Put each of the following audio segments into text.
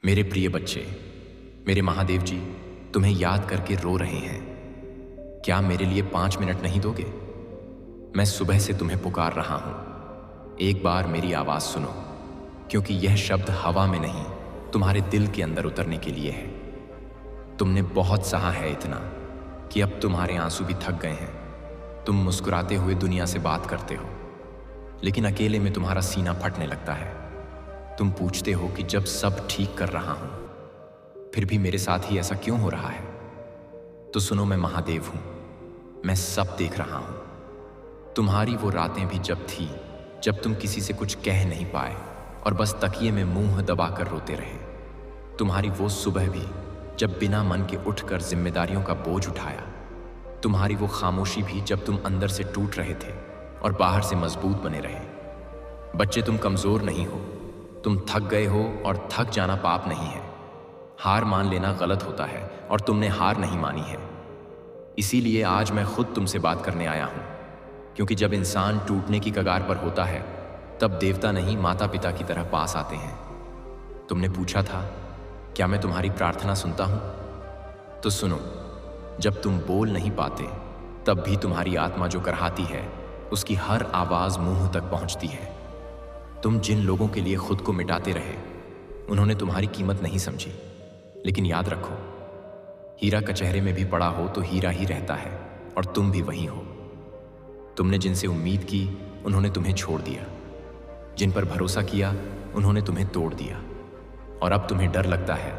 मेरे प्रिय बच्चे, मेरे महादेव जी तुम्हें याद करके रो रहे हैं। क्या मेरे लिए 5 मिनट नहीं दोगे? मैं सुबह से तुम्हें पुकार रहा हूं। एक बार मेरी आवाज सुनो, क्योंकि यह शब्द हवा में नहीं, तुम्हारे दिल के अंदर उतरने के लिए है। तुमने बहुत सहा है इतना कि अब तुम्हारे आंसू भी थक गए हैं। तुम मुस्कुराते हुए दुनिया से बात करते हो, लेकिन अकेले में तुम्हारा सीना फटने लगता है। तुम पूछते हो कि जब सब ठीक कर रहा हूं, फिर भी मेरे साथ ही ऐसा क्यों हो रहा है? तो सुनो, मैं महादेव हूं, मैं सब देख रहा हूं। तुम्हारी वो रातें भी जब थी, जब तुम किसी से कुछ कह नहीं पाए और बस तकिए में मुंह दबाकर रोते रहे। तुम्हारी वो सुबह भी जब बिना मन के उठकर जिम्मेदारियों का बोझ उठाया। तुम्हारी वो खामोशी भी जब तुम अंदर से टूट रहे थे और बाहर से मजबूत बने रहे। बच्चे, तुम कमजोर नहीं हो, तुम थक गए हो, और थक जाना पाप नहीं है। हार मान लेना गलत होता है और तुमने हार नहीं मानी है। इसीलिए आज मैं खुद तुमसे बात करने आया हूं, क्योंकि जब इंसान टूटने की कगार पर होता है, तब देवता नहीं, माता पिता की तरह पास आते हैं। तुमने पूछा था, क्या मैं तुम्हारी प्रार्थना सुनता हूं? तो सुनो, जब तुम बोल नहीं पाते, तब भी तुम्हारी आत्मा जो करहाती है, उसकी हर आवाज मुंह तक पहुंचती है। तुम जिन लोगों के लिए खुद को मिटाते रहे, उन्होंने तुम्हारी कीमत नहीं समझी। लेकिन याद रखो, हीरा कचहरे में भी पड़ा हो तो हीरा ही रहता है, और तुम भी वही हो। तुमने जिनसे उम्मीद की, उन्होंने तुम्हें छोड़ दिया। जिन पर भरोसा किया, उन्होंने तुम्हें तोड़ दिया। और अब तुम्हें डर लगता है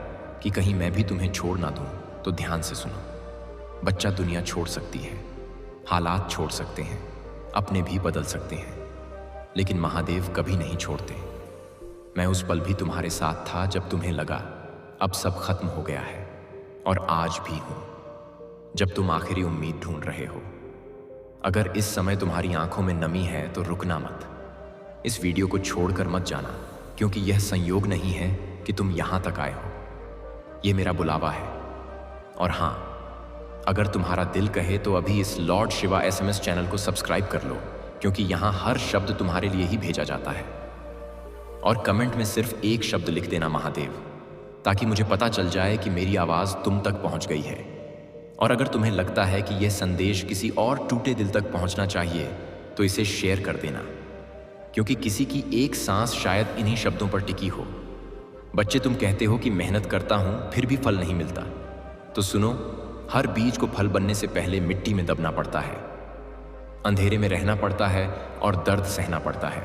कि कहीं मैं भी तुम्हें छोड़ ना दूं। तो ध्यान से सुनो, बच्चा, दुनिया छोड़ सकती है, हालात छोड़ सकते हैं, अपने भी बदल सकते हैं, लेकिन महादेव कभी नहीं छोड़ते। मैं उस पल भी तुम्हारे साथ था जब तुम्हें लगा अब सब खत्म हो गया है, और आज भी हूं, जब तुम आखिरी उम्मीद ढूंढ रहे हो। अगर इस समय तुम्हारी आंखों में नमी है तो रुकना मत। इस वीडियो को छोड़कर मत जाना, क्योंकि यह संयोग नहीं है कि तुम यहां तक आए हो। यह मेरा बुलावा है। और हां, अगर तुम्हारा दिल कहे तो अभी इस लॉर्ड शिवा SMS चैनल को सब्सक्राइब कर लो, क्योंकि यहां हर शब्द तुम्हारे लिए ही भेजा जाता है। और कमेंट में सिर्फ एक शब्द लिख देना, महादेव, ताकि मुझे पता चल जाए कि मेरी आवाज तुम तक पहुंच गई है। और अगर तुम्हें लगता है कि यह संदेश किसी और टूटे दिल तक पहुंचना चाहिए, तो इसे शेयर कर देना, क्योंकि किसी की एक सांस शायद इन्हीं शब्दों पर टिकी हो। बच्चे, तुम कहते हो कि मेहनत करता हूं फिर भी फल नहीं मिलता। तो सुनो, हर बीज को फल बनने से पहले मिट्टी में दबना पड़ता है, अंधेरे में रहना पड़ता है और दर्द सहना पड़ता है,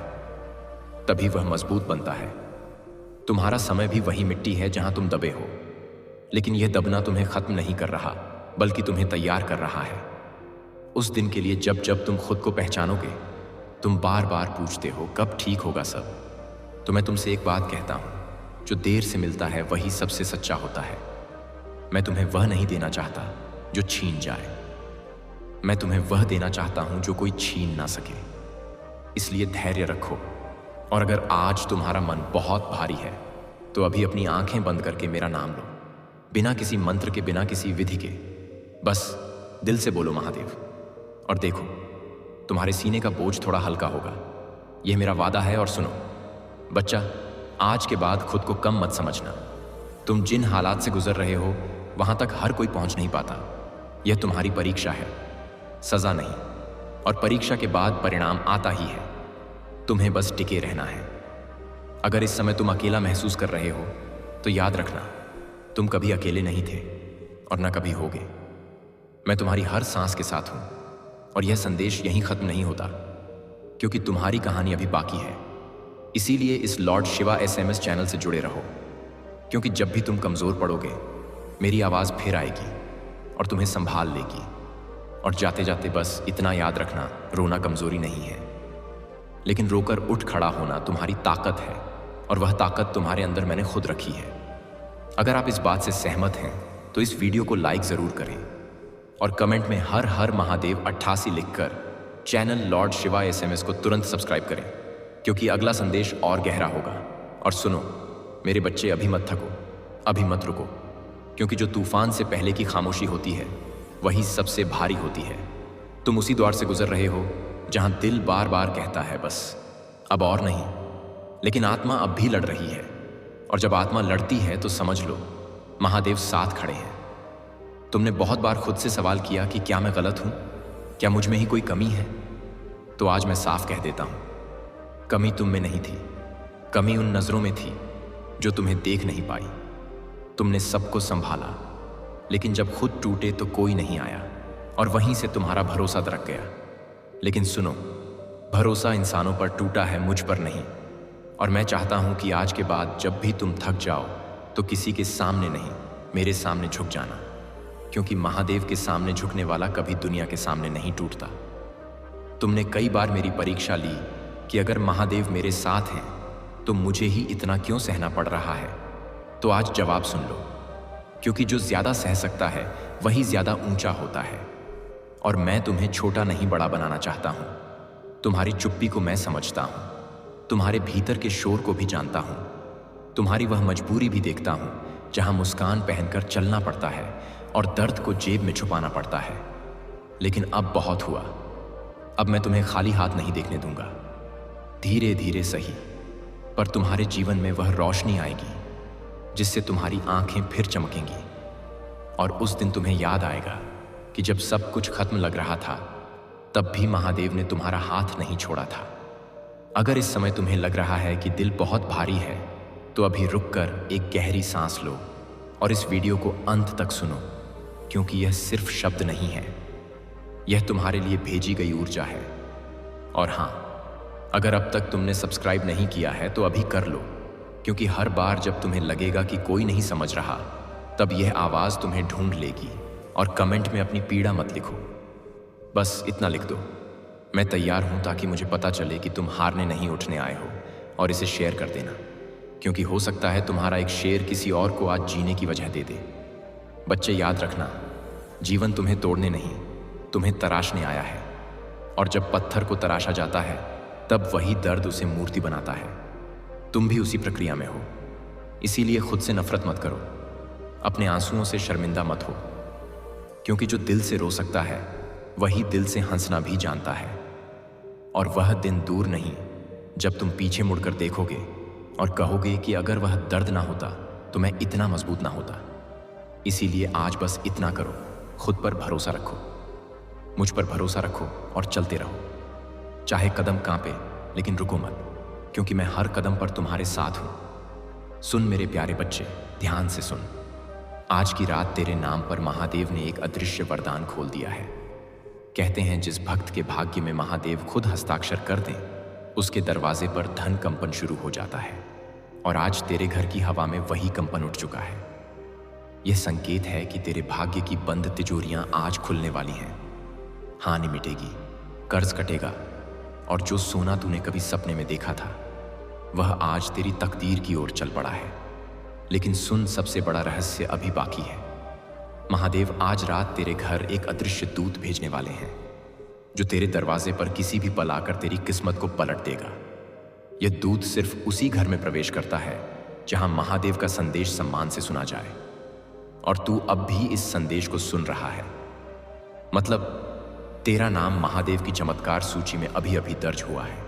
तभी वह मजबूत बनता है। तुम्हारा समय भी वही मिट्टी है जहां तुम दबे हो, लेकिन यह दबना तुम्हें खत्म नहीं कर रहा, बल्कि तुम्हें तैयार कर रहा है उस दिन के लिए जब जब तुम खुद को पहचानोगे। तुम बार बार पूछते हो कब ठीक होगा सब। तो मैं तुमसे एक बात कहता हूं, जो देर से मिलता है वही सबसे सच्चा होता है। मैं तुम्हें वह नहीं देना चाहता जो छीन जाए, मैं तुम्हें वह देना चाहता हूं जो कोई छीन ना सके। इसलिए धैर्य रखो। और अगर आज तुम्हारा मन बहुत भारी है, तो अभी अपनी आंखें बंद करके मेरा नाम लो, बिना किसी मंत्र के, बिना किसी विधि के। बस दिल से बोलो महादेव, और देखो, तुम्हारे सीने का बोझ थोड़ा हल्का होगा। यह मेरा वादा है। और सुनो बच्चा, आज के बाद खुद को कम मत समझना। तुम जिन हालात से गुजर रहे हो, वहां तक हर कोई पहुंच नहीं पाता। यह तुम्हारी परीक्षा है, सजा नहीं। और परीक्षा के बाद परिणाम आता ही है। तुम्हें बस टिके रहना है। अगर इस समय तुम अकेला महसूस कर रहे हो, तो याद रखना, तुम कभी अकेले नहीं थे और न कभी होगे। मैं तुम्हारी हर सांस के साथ हूं, और यह संदेश यहीं खत्म नहीं होता, क्योंकि तुम्हारी कहानी अभी बाकी है। इसीलिए इस लॉर्ड शिवा SMS चैनल से जुड़े रहो, क्योंकि जब भी तुम कमजोर पड़ोगे, मेरी आवाज फिर आएगी और तुम्हें संभाल लेगी। और जाते जाते बस इतना याद रखना, रोना कमजोरी नहीं है, लेकिन रोकर उठ खड़ा होना तुम्हारी ताकत है, और वह ताकत तुम्हारे अंदर मैंने खुद रखी है। अगर आप इस बात से सहमत हैं, तो इस वीडियो को लाइक जरूर करें, और कमेंट में हर हर महादेव 88 लिखकर चैनल लॉर्ड शिवा SMS को तुरंत सब्सक्राइब करें, क्योंकि अगला संदेश और गहरा होगा। और सुनो मेरे बच्चे, अभी मत थको, अभी मत रुको, क्योंकि जो तूफान से पहले की खामोशी होती है, वही सबसे भारी होती है। तुम उसी द्वार से गुजर रहे हो जहां दिल बार बार कहता है बस अब और नहीं, लेकिन आत्मा अब भी लड़ रही है, और जब आत्मा लड़ती है तो समझ लो महादेव साथ खड़े हैं। तुमने बहुत बार खुद से सवाल किया कि क्या मैं गलत हूं, क्या मुझ में ही कोई कमी है? तो आज मैं साफ कह देता हूं, कमी तुम में नहीं थी, कमी उन नजरों में थी जो तुम्हें देख नहीं पाई। तुमने सबको संभाला, लेकिन जब खुद टूटे तो कोई नहीं आया और वहीं से तुम्हारा भरोसा दरक गया। लेकिन सुनो, भरोसा इंसानों पर टूटा है, मुझ पर नहीं। और मैं चाहता हूं कि आज के बाद जब भी तुम थक जाओ तो किसी के सामने नहीं, मेरे सामने झुक जाना, क्योंकि महादेव के सामने झुकने वाला कभी दुनिया के सामने नहीं टूटता। तुमने कई बार मेरी परीक्षा ली कि अगर महादेव मेरे साथ हैं तो मुझे ही इतना क्यों सहना पड़ रहा है। तो आज जवाब सुन लो, क्योंकि जो ज्यादा सह सकता है वही ज्यादा ऊंचा होता है। और मैं तुम्हें छोटा नहीं बड़ा बनाना चाहता हूं। तुम्हारी चुप्पी को मैं समझता हूं, तुम्हारे भीतर के शोर को भी जानता हूं, तुम्हारी वह मजबूरी भी देखता हूं जहां मुस्कान पहनकर चलना पड़ता है और दर्द को जेब में छुपाना पड़ता है। लेकिन अब बहुत हुआ, अब मैं तुम्हें खाली हाथ नहीं देखने दूंगा। धीरे धीरे सही, पर तुम्हारे जीवन में वह रोशनी आएगी जिससे तुम्हारी आंखें फिर चमकेंगी। और उस दिन तुम्हें याद आएगा कि जब सब कुछ खत्म लग रहा था तब भी महादेव ने तुम्हारा हाथ नहीं छोड़ा था। अगर इस समय तुम्हें लग रहा है कि दिल बहुत भारी है तो अभी रुककर एक गहरी सांस लो और इस वीडियो को अंत तक सुनो, क्योंकि यह सिर्फ शब्द नहीं है, यह तुम्हारे लिए भेजी गई ऊर्जा है। और हां, अगर अब तक तुमने सब्सक्राइब नहीं किया है तो अभी कर लो, क्योंकि हर बार जब तुम्हें लगेगा कि कोई नहीं समझ रहा तब यह आवाज तुम्हें ढूंढ लेगी। और कमेंट में अपनी पीड़ा मत लिखो, बस इतना लिख दो, मैं तैयार हूं, ताकि मुझे पता चले कि तुम हारने नहीं उठने आए हो। और इसे शेयर कर देना, क्योंकि हो सकता है तुम्हारा एक शेयर किसी और को आज जीने की वजह दे दे। बच्चे याद रखना, जीवन तुम्हें तोड़ने नहीं, तुम्हें तराशने आया है। और जब पत्थर को तराशा जाता है तब वही दर्द उसे मूर्ति बनाता है। तुम भी उसी प्रक्रिया में हो, इसीलिए खुद से नफरत मत करो, अपने आंसुओं से शर्मिंदा मत हो, क्योंकि जो दिल से रो सकता है वही दिल से हंसना भी जानता है। और वह दिन दूर नहीं जब तुम पीछे मुड़कर देखोगे और कहोगे कि अगर वह दर्द ना होता तो मैं इतना मजबूत ना होता। इसीलिए आज बस इतना करो, खुद पर भरोसा रखो, मुझ पर भरोसा रखो और चलते रहो। चाहे कदम कांपे लेकिन रुको मत, क्योंकि मैं हर कदम पर तुम्हारे साथ हूं। सुन मेरे प्यारे बच्चे, ध्यान से सुन। आज की रात तेरे नाम पर महादेव ने एक अदृश्य वरदान खोल दिया है। कहते हैं जिस भक्त के भाग्य में महादेव खुद हस्ताक्षर कर दें, उसके दरवाजे पर धन कंपन शुरू हो जाता है। और आज तेरे घर की हवा में वही कंपन उठ चुका है। यह संकेत है कि तेरे भाग्य की बंद तिजोरियां आज खुलने वाली हैं। हानि मिटेगी, कर्ज कटेगा, और जो सोना तूने कभी सपने में देखा था वह आज तेरी तकदीर की ओर चल पड़ा है। लेकिन सुन, सबसे बड़ा रहस्य अभी बाकी है। महादेव आज रात तेरे घर एक अदृश्य दूत भेजने वाले हैं, जो तेरे दरवाजे पर किसी भी पल आकर तेरी किस्मत को पलट देगा। यह दूत सिर्फ उसी घर में प्रवेश करता है जहां महादेव का संदेश सम्मान से सुना जाए। और तू अब भी इस संदेश को सुन रहा है, मतलब तेरा नाम महादेव की चमत्कार सूची में अभी अभी दर्ज हुआ है।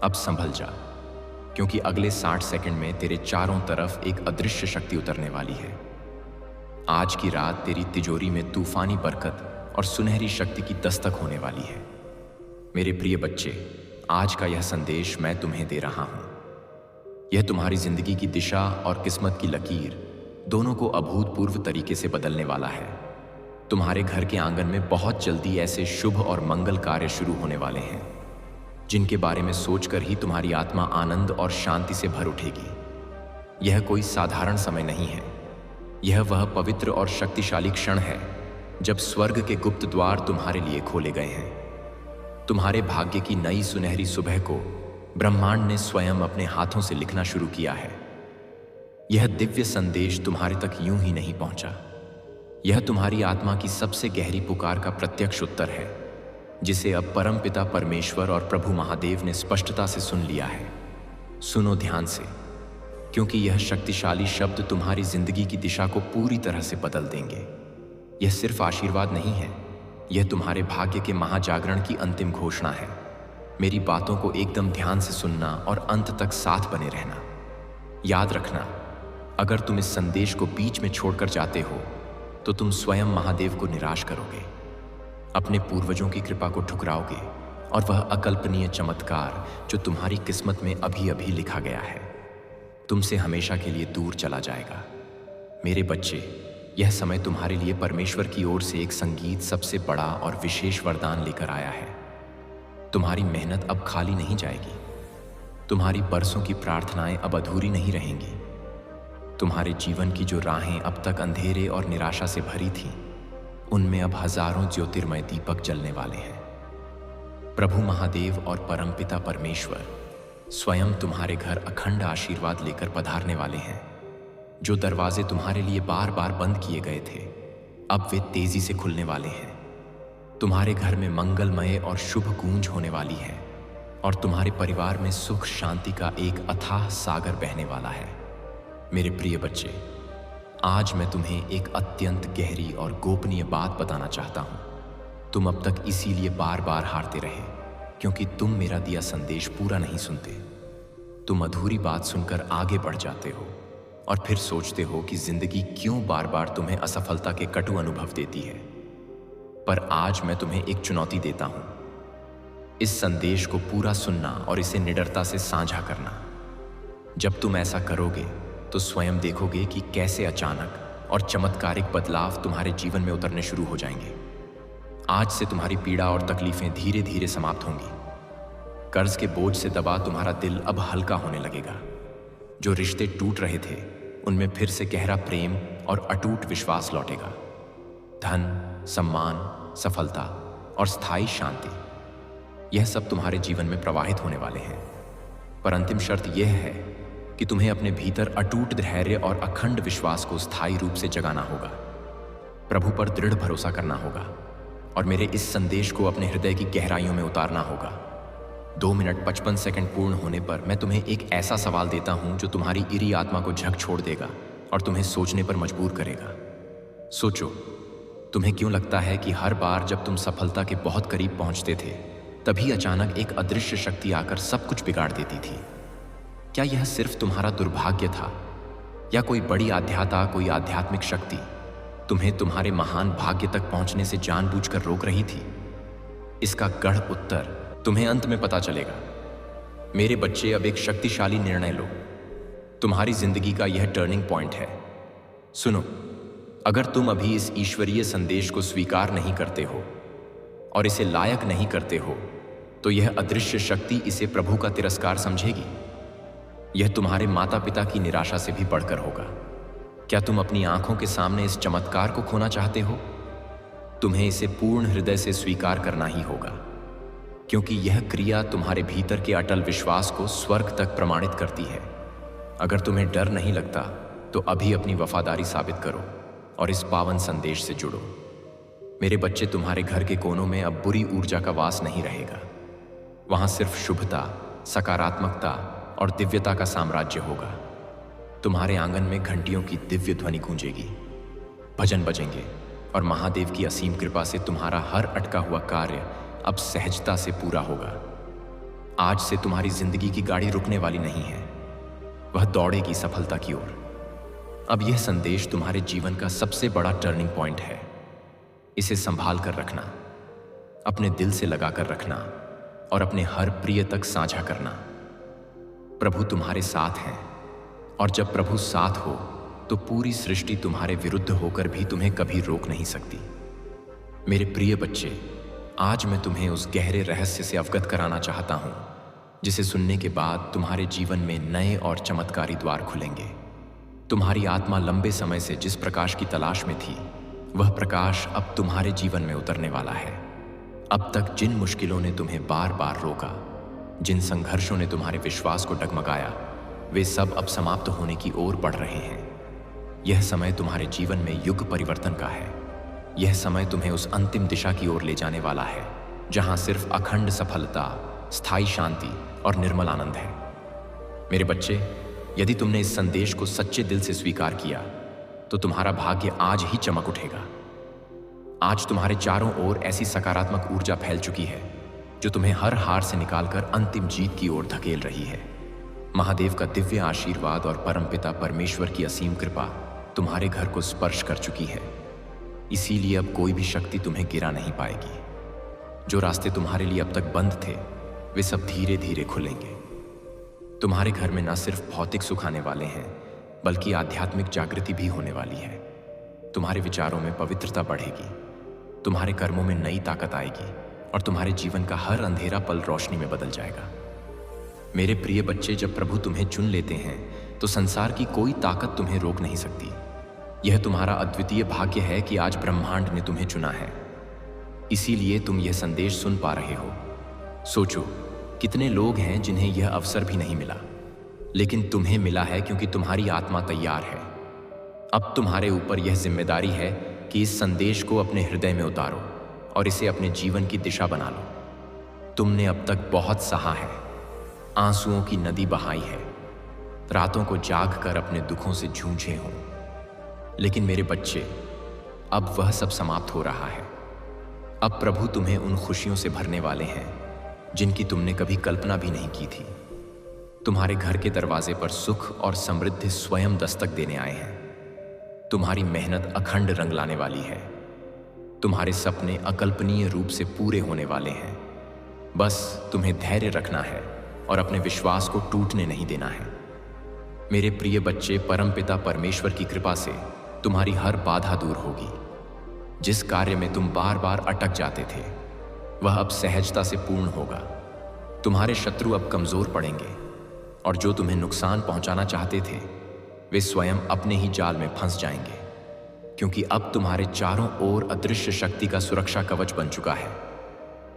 अब संभल जा, क्योंकि अगले 60 सेकंड में तेरे चारों तरफ एक अदृश्य शक्ति उतरने वाली है। आज की रात तेरी तिजोरी में तूफानी बरकत और सुनहरी शक्ति की दस्तक होने वाली है। मेरे प्रिय बच्चे, आज का यह संदेश मैं तुम्हें दे रहा हूं। यह तुम्हारी जिंदगी की दिशा और किस्मत की लकीर दोनों को अभूतपूर्व तरीके से बदलने वाला है। तुम्हारे घर के आंगन में बहुत जल्दी ऐसे शुभ और मंगल कार्य शुरू होने वाले हैं जिनके बारे में सोचकर ही तुम्हारी आत्मा आनंद और शांति से भर उठेगी। यह कोई साधारण समय नहीं है, यह वह पवित्र और शक्तिशाली क्षण है जब स्वर्ग के गुप्त द्वार तुम्हारे लिए खोले गए हैं। तुम्हारे भाग्य की नई सुनहरी सुबह को ब्रह्मांड ने स्वयं अपने हाथों से लिखना शुरू किया है। यह दिव्य संदेश तुम्हारे तक यूं ही नहीं पहुंचा, यह तुम्हारी आत्मा की सबसे गहरी पुकार का प्रत्यक्ष उत्तर है, जिसे अब परमपिता परमेश्वर और प्रभु महादेव ने स्पष्टता से सुन लिया है। सुनो ध्यान से, क्योंकि यह शक्तिशाली शब्द तुम्हारी जिंदगी की दिशा को पूरी तरह से बदल देंगे। यह सिर्फ आशीर्वाद नहीं है, यह तुम्हारे भाग्य के महाजागरण की अंतिम घोषणा है। मेरी बातों को एकदम ध्यान से सुनना और अंत तक साथ बने रहना। याद रखना, अगर तुम इस संदेश को बीच में छोड़कर जाते हो तो तुम स्वयं महादेव को निराश करोगे, अपने पूर्वजों की कृपा को ठुकराओगे और वह अकल्पनीय चमत्कार जो तुम्हारी किस्मत में अभी अभी लिखा गया है तुमसे हमेशा के लिए दूर चला जाएगा। मेरे बच्चे, यह समय तुम्हारे लिए परमेश्वर की ओर से एक संगीत सबसे बड़ा और विशेष वरदान लेकर आया है। तुम्हारी मेहनत अब खाली नहीं जाएगी, तुम्हारी बरसों की प्रार्थनाएं अब अधूरी नहीं रहेंगी। तुम्हारे जीवन की जो राहें अब तक अंधेरे और निराशा से भरी थीं, उनमें अब हजारों ज्योतिर्मय दीपक जलने वाले हैं। प्रभु महादेव और परमपिता परमेश्वर स्वयं तुम्हारे घर अखंड आशीर्वाद लेकर पधारने वाले हैं। जो दरवाजे तुम्हारे लिए बार बार बंद किए गए थे, अब वे तेजी से खुलने वाले हैं। तुम्हारे घर में मंगलमय और शुभ गूंज होने वाली है और तुम्हारे परिवार में सुख शांति का एक अथाह सागर बहने वाला है। मेरे प्रिय बच्चे, आज मैं तुम्हें एक अत्यंत गहरी और गोपनीय बात बताना चाहता हूं। तुम अब तक इसीलिए बार बार हारते रहे क्योंकि तुम मेरा दिया संदेश पूरा नहीं सुनते। तुम अधूरी बात सुनकर आगे बढ़ जाते हो और फिर सोचते हो कि जिंदगी क्यों बार बार तुम्हें असफलता के कटु अनुभव देती है। पर आज मैं तुम्हें एक चुनौती देता हूं। इस संदेश को पूरा सुनना और इसे निडरता से साझा करना। जब तुम ऐसा करोगे तो स्वयं देखोगे कि कैसे अचानक और चमत्कारिक बदलाव तुम्हारे जीवन में उतरने शुरू हो जाएंगे। आज से तुम्हारी पीड़ा और तकलीफें धीरे धीरे समाप्त होंगी। कर्ज के बोझ से दबा तुम्हारा दिल अब हल्का होने लगेगा। जो रिश्ते टूट रहे थे, उनमें फिर से गहरा प्रेम और अटूट विश्वास लौटेगा। धन, सम्मान, सफलता और स्थायी शांति, यह सब तुम्हारे जीवन में प्रवाहित होने वाले हैं। पर अंतिम शर्त यह है कि तुम्हें अपने भीतर अटूट धैर्य और अखंड विश्वास को स्थायी रूप से जगाना होगा। प्रभु पर दृढ़ भरोसा करना होगा और मेरे इस संदेश को अपने हृदय की गहराइयों में उतारना होगा। 2 मिनट 55 सेकंड पूर्ण होने पर मैं तुम्हें एक ऐसा सवाल देता हूं जो तुम्हारी इरी आत्मा को झक छोड़ देगा और तुम्हें सोचने पर मजबूर करेगा। सोचो, तुम्हें क्यों लगता है कि हर बार जब तुम सफलता के बहुत करीब पहुंचते थे, तभी अचानक एक अदृश्य शक्ति आकर सब कुछ बिगाड़ देती थी? क्या यह सिर्फ तुम्हारा दुर्भाग्य था या कोई बड़ी कोई आध्यात्मिक शक्ति तुम्हें तुम्हारे महान भाग्य तक पहुंचने से जानबूझकर रोक रही थी? इसका गढ़ उत्तर तुम्हें अंत में पता चलेगा। मेरे बच्चे, अब एक शक्तिशाली निर्णय लो। तुम्हारी जिंदगी का यह टर्निंग पॉइंट है। सुनो, अगर तुम अभी इस ईश्वरीय संदेश को स्वीकार नहीं करते हो और इसे लायक नहीं करते हो, तो यह अदृश्य शक्ति इसे प्रभु का तिरस्कार समझेगी। यह तुम्हारे माता पिता की निराशा से भी बढ़कर होगा। क्या तुम अपनी आंखों के सामने इस चमत्कार को खोना चाहते हो? तुम्हें इसे पूर्ण हृदय से स्वीकार करना ही होगा, क्योंकि यह क्रिया तुम्हारे भीतर के अटल विश्वास को स्वर्ग तक प्रमाणित करती है। अगर तुम्हें डर नहीं लगता तो अभी अपनी वफादारी साबित करो और इस पावन संदेश से जुड़ो। मेरे बच्चे, तुम्हारे घर के कोनों में अब बुरी ऊर्जा का वास नहीं रहेगा। वहां सिर्फ शुभता, सकारात्मकता और दिव्यता का साम्राज्य होगा। तुम्हारे आंगन में घंटियों की दिव्य ध्वनि गूंजेगी, भजन बजेंगे और महादेव की असीम कृपा से तुम्हारा हर अटका हुआ कार्य अब सहजता से पूरा होगा। आज से तुम्हारी जिंदगी की गाड़ी रुकने वाली नहीं है, वह दौड़ेगी सफलता की ओर। अब यह संदेश तुम्हारे जीवन का सबसे बड़ा टर्निंग पॉइंट है। इसे संभाल कर रखना, अपने दिल से लगा कर रखना और अपने हर प्रिय तक साझा करना। प्रभु तुम्हारे साथ हैं और जब प्रभु साथ हो तो पूरी सृष्टि तुम्हारे विरुद्ध होकर भी तुम्हें कभी रोक नहीं सकती। मेरे प्रिय बच्चे, आज मैं तुम्हें उस गहरे रहस्य से अवगत कराना चाहता हूं जिसे सुनने के बाद तुम्हारे जीवन में नए और चमत्कारी द्वार खुलेंगे। तुम्हारी आत्मा लंबे समय से जिस प्रकाश की तलाश में थी, वह प्रकाश अब तुम्हारे जीवन में उतरने वाला है। अब तक जिन मुश्किलों ने तुम्हें बार बार रोका, जिन संघर्षों ने तुम्हारे विश्वास को डगमगाया, वे सब अब समाप्त होने की ओर बढ़ रहे हैं। यह समय तुम्हारे जीवन में युग परिवर्तन का है। यह समय तुम्हें उस अंतिम दिशा की ओर ले जाने वाला है जहां सिर्फ अखंड सफलता, स्थायी शांति और निर्मल आनंद है। मेरे बच्चे, यदि तुमने इस संदेश को सच्चे दिल से स्वीकार किया तो तुम्हारा भाग्य आज ही चमक उठेगा। आज तुम्हारे चारों ओर ऐसी सकारात्मक ऊर्जा फैल चुकी है जो तुम्हें हर हार से निकालकर अंतिम जीत की ओर धकेल रही है। महादेव का दिव्य आशीर्वाद और परमपिता परमेश्वर की असीम कृपा तुम्हारे घर को स्पर्श कर चुकी है। इसीलिए अब कोई भी शक्ति तुम्हें गिरा नहीं पाएगी। जो रास्ते तुम्हारे लिए अब तक बंद थे, वे सब धीरे धीरे खुलेंगे। तुम्हारे घर में न सिर्फ भौतिक सुख आने वाले हैं, बल्कि आध्यात्मिक जागृति भी होने वाली है। तुम्हारे विचारों में पवित्रता बढ़ेगी, तुम्हारे कर्मों में नई ताकत आएगी और तुम्हारे जीवन का हर अंधेरा पल रोशनी में बदल जाएगा। मेरे प्रिय बच्चे, जब प्रभु तुम्हें चुन लेते हैं तो संसार की कोई ताकत तुम्हें रोक नहीं सकती। यह तुम्हारा अद्वितीय भाग्य है कि आज ब्रह्मांड ने तुम्हें चुना है। इसीलिए तुम यह संदेश सुन पा रहे हो। सोचो, कितने लोग हैं जिन्हें यह अवसर भी नहीं मिला, लेकिन तुम्हें मिला है क्योंकि तुम्हारी आत्मा तैयार है। अब तुम्हारे ऊपर यह जिम्मेदारी है कि इस संदेश को अपने हृदय में उतारो और इसे अपने जीवन की दिशा बना लो। तुमने अब तक बहुत सहा है, आंसुओं की नदी बहाई है, रातों को जाग कर अपने दुखों से जूझे हो। लेकिन मेरे बच्चे, अब वह सब समाप्त हो रहा है। अब प्रभु तुम्हें उन खुशियों से भरने वाले हैं जिनकी तुमने कभी कल्पना भी नहीं की थी। तुम्हारे घर के दरवाजे पर सुख और समृद्धि स्वयं दस्तक देने आए हैं। तुम्हारी मेहनत अखंड रंग लाने वाली है। तुम्हारे सपने अकल्पनीय रूप से पूरे होने वाले हैं। बस तुम्हें धैर्य रखना है और अपने विश्वास को टूटने नहीं देना है। मेरे प्रिय बच्चे, परमपिता परमेश्वर की कृपा से तुम्हारी हर बाधा दूर होगी। जिस कार्य में तुम बार बार अटक जाते थे, वह अब सहजता से पूर्ण होगा। तुम्हारे शत्रु अब कमजोर पड़ेंगे और जो तुम्हें नुकसान पहुंचाना चाहते थे, वे स्वयं अपने ही जाल में फंस जाएंगे, क्योंकि अब तुम्हारे चारों ओर अदृश्य शक्ति का सुरक्षा कवच बन चुका है।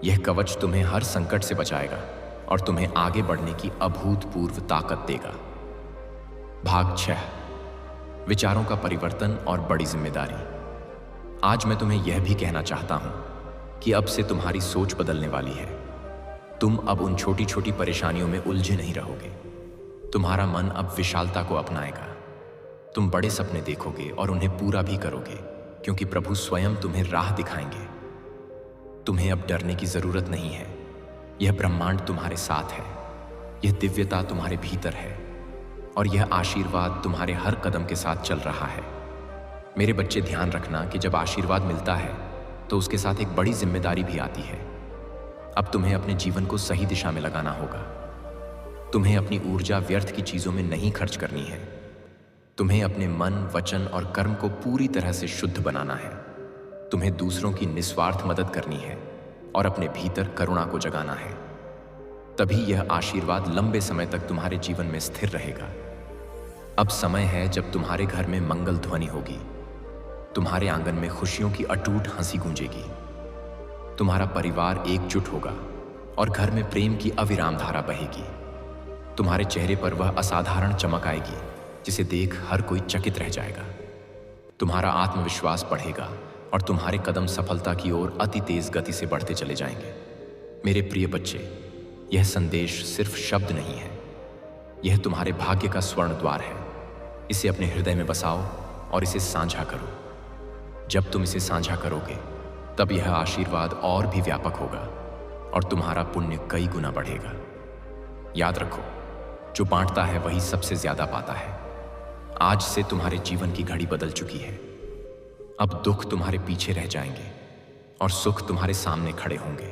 यह कवच तुम्हें हर संकट से बचाएगा और तुम्हें आगे बढ़ने की अभूतपूर्व ताकत देगा। भाग 6, विचारों का परिवर्तन और बड़ी जिम्मेदारी। आज मैं तुम्हें यह भी कहना चाहता हूं कि अब से तुम्हारी सोच बदलने वाली है। तुम अब उन छोटी छोटी परेशानियों में उलझे नहीं रहोगे। तुम्हारा मन अब विशालता को अपनाएगा। तुम बड़े सपने देखोगे और उन्हें पूरा भी करोगे, क्योंकि प्रभु स्वयं तुम्हें राह दिखाएंगे। तुम्हें अब डरने की जरूरत नहीं है। यह ब्रह्मांड तुम्हारे साथ है, यह दिव्यता तुम्हारे भीतर है और यह आशीर्वाद तुम्हारे हर कदम के साथ चल रहा है। मेरे बच्चे, ध्यान रखना कि जब आशीर्वाद मिलता है तो उसके साथ एक बड़ी जिम्मेदारी भी आती है। अब तुम्हें अपने जीवन को सही दिशा में लगाना होगा। तुम्हें अपनी ऊर्जा व्यर्थ की चीजों में नहीं खर्च करनी है। तुम्हें अपने मन, वचन और कर्म को पूरी तरह से शुद्ध बनाना है। तुम्हें दूसरों की निस्वार्थ मदद करनी है और अपने भीतर करुणा को जगाना है। तभी यह आशीर्वाद लंबे समय तक तुम्हारे जीवन में स्थिर रहेगा। अब समय है जब तुम्हारे घर में मंगल ध्वनि होगी। तुम्हारे आंगन में खुशियों की अटूट हंसी गूंजेगी। तुम्हारा परिवार एकजुट होगा और घर में प्रेम की अविराम धारा बहेगी। तुम्हारे चेहरे पर वह असाधारण चमक आएगी जिसे देख हर कोई चकित रह जाएगा। तुम्हारा आत्मविश्वास बढ़ेगा और तुम्हारे कदम सफलता की ओर अति तेज गति से बढ़ते चले जाएंगे। मेरे प्रिय बच्चे, यह संदेश सिर्फ शब्द नहीं है, यह तुम्हारे भाग्य का स्वर्ण द्वार है। इसे अपने हृदय में बसाओ और इसे साझा करो। जब तुम इसे साझा करोगे, तब यह आशीर्वाद और भी व्यापक होगा और तुम्हारा पुण्य कई गुना बढ़ेगा। याद रखो, जो बांटता है वही सबसे ज्यादा पाता है। आज से तुम्हारे जीवन की घड़ी बदल चुकी है। अब दुख तुम्हारे पीछे रह जाएंगे और सुख तुम्हारे सामने खड़े होंगे।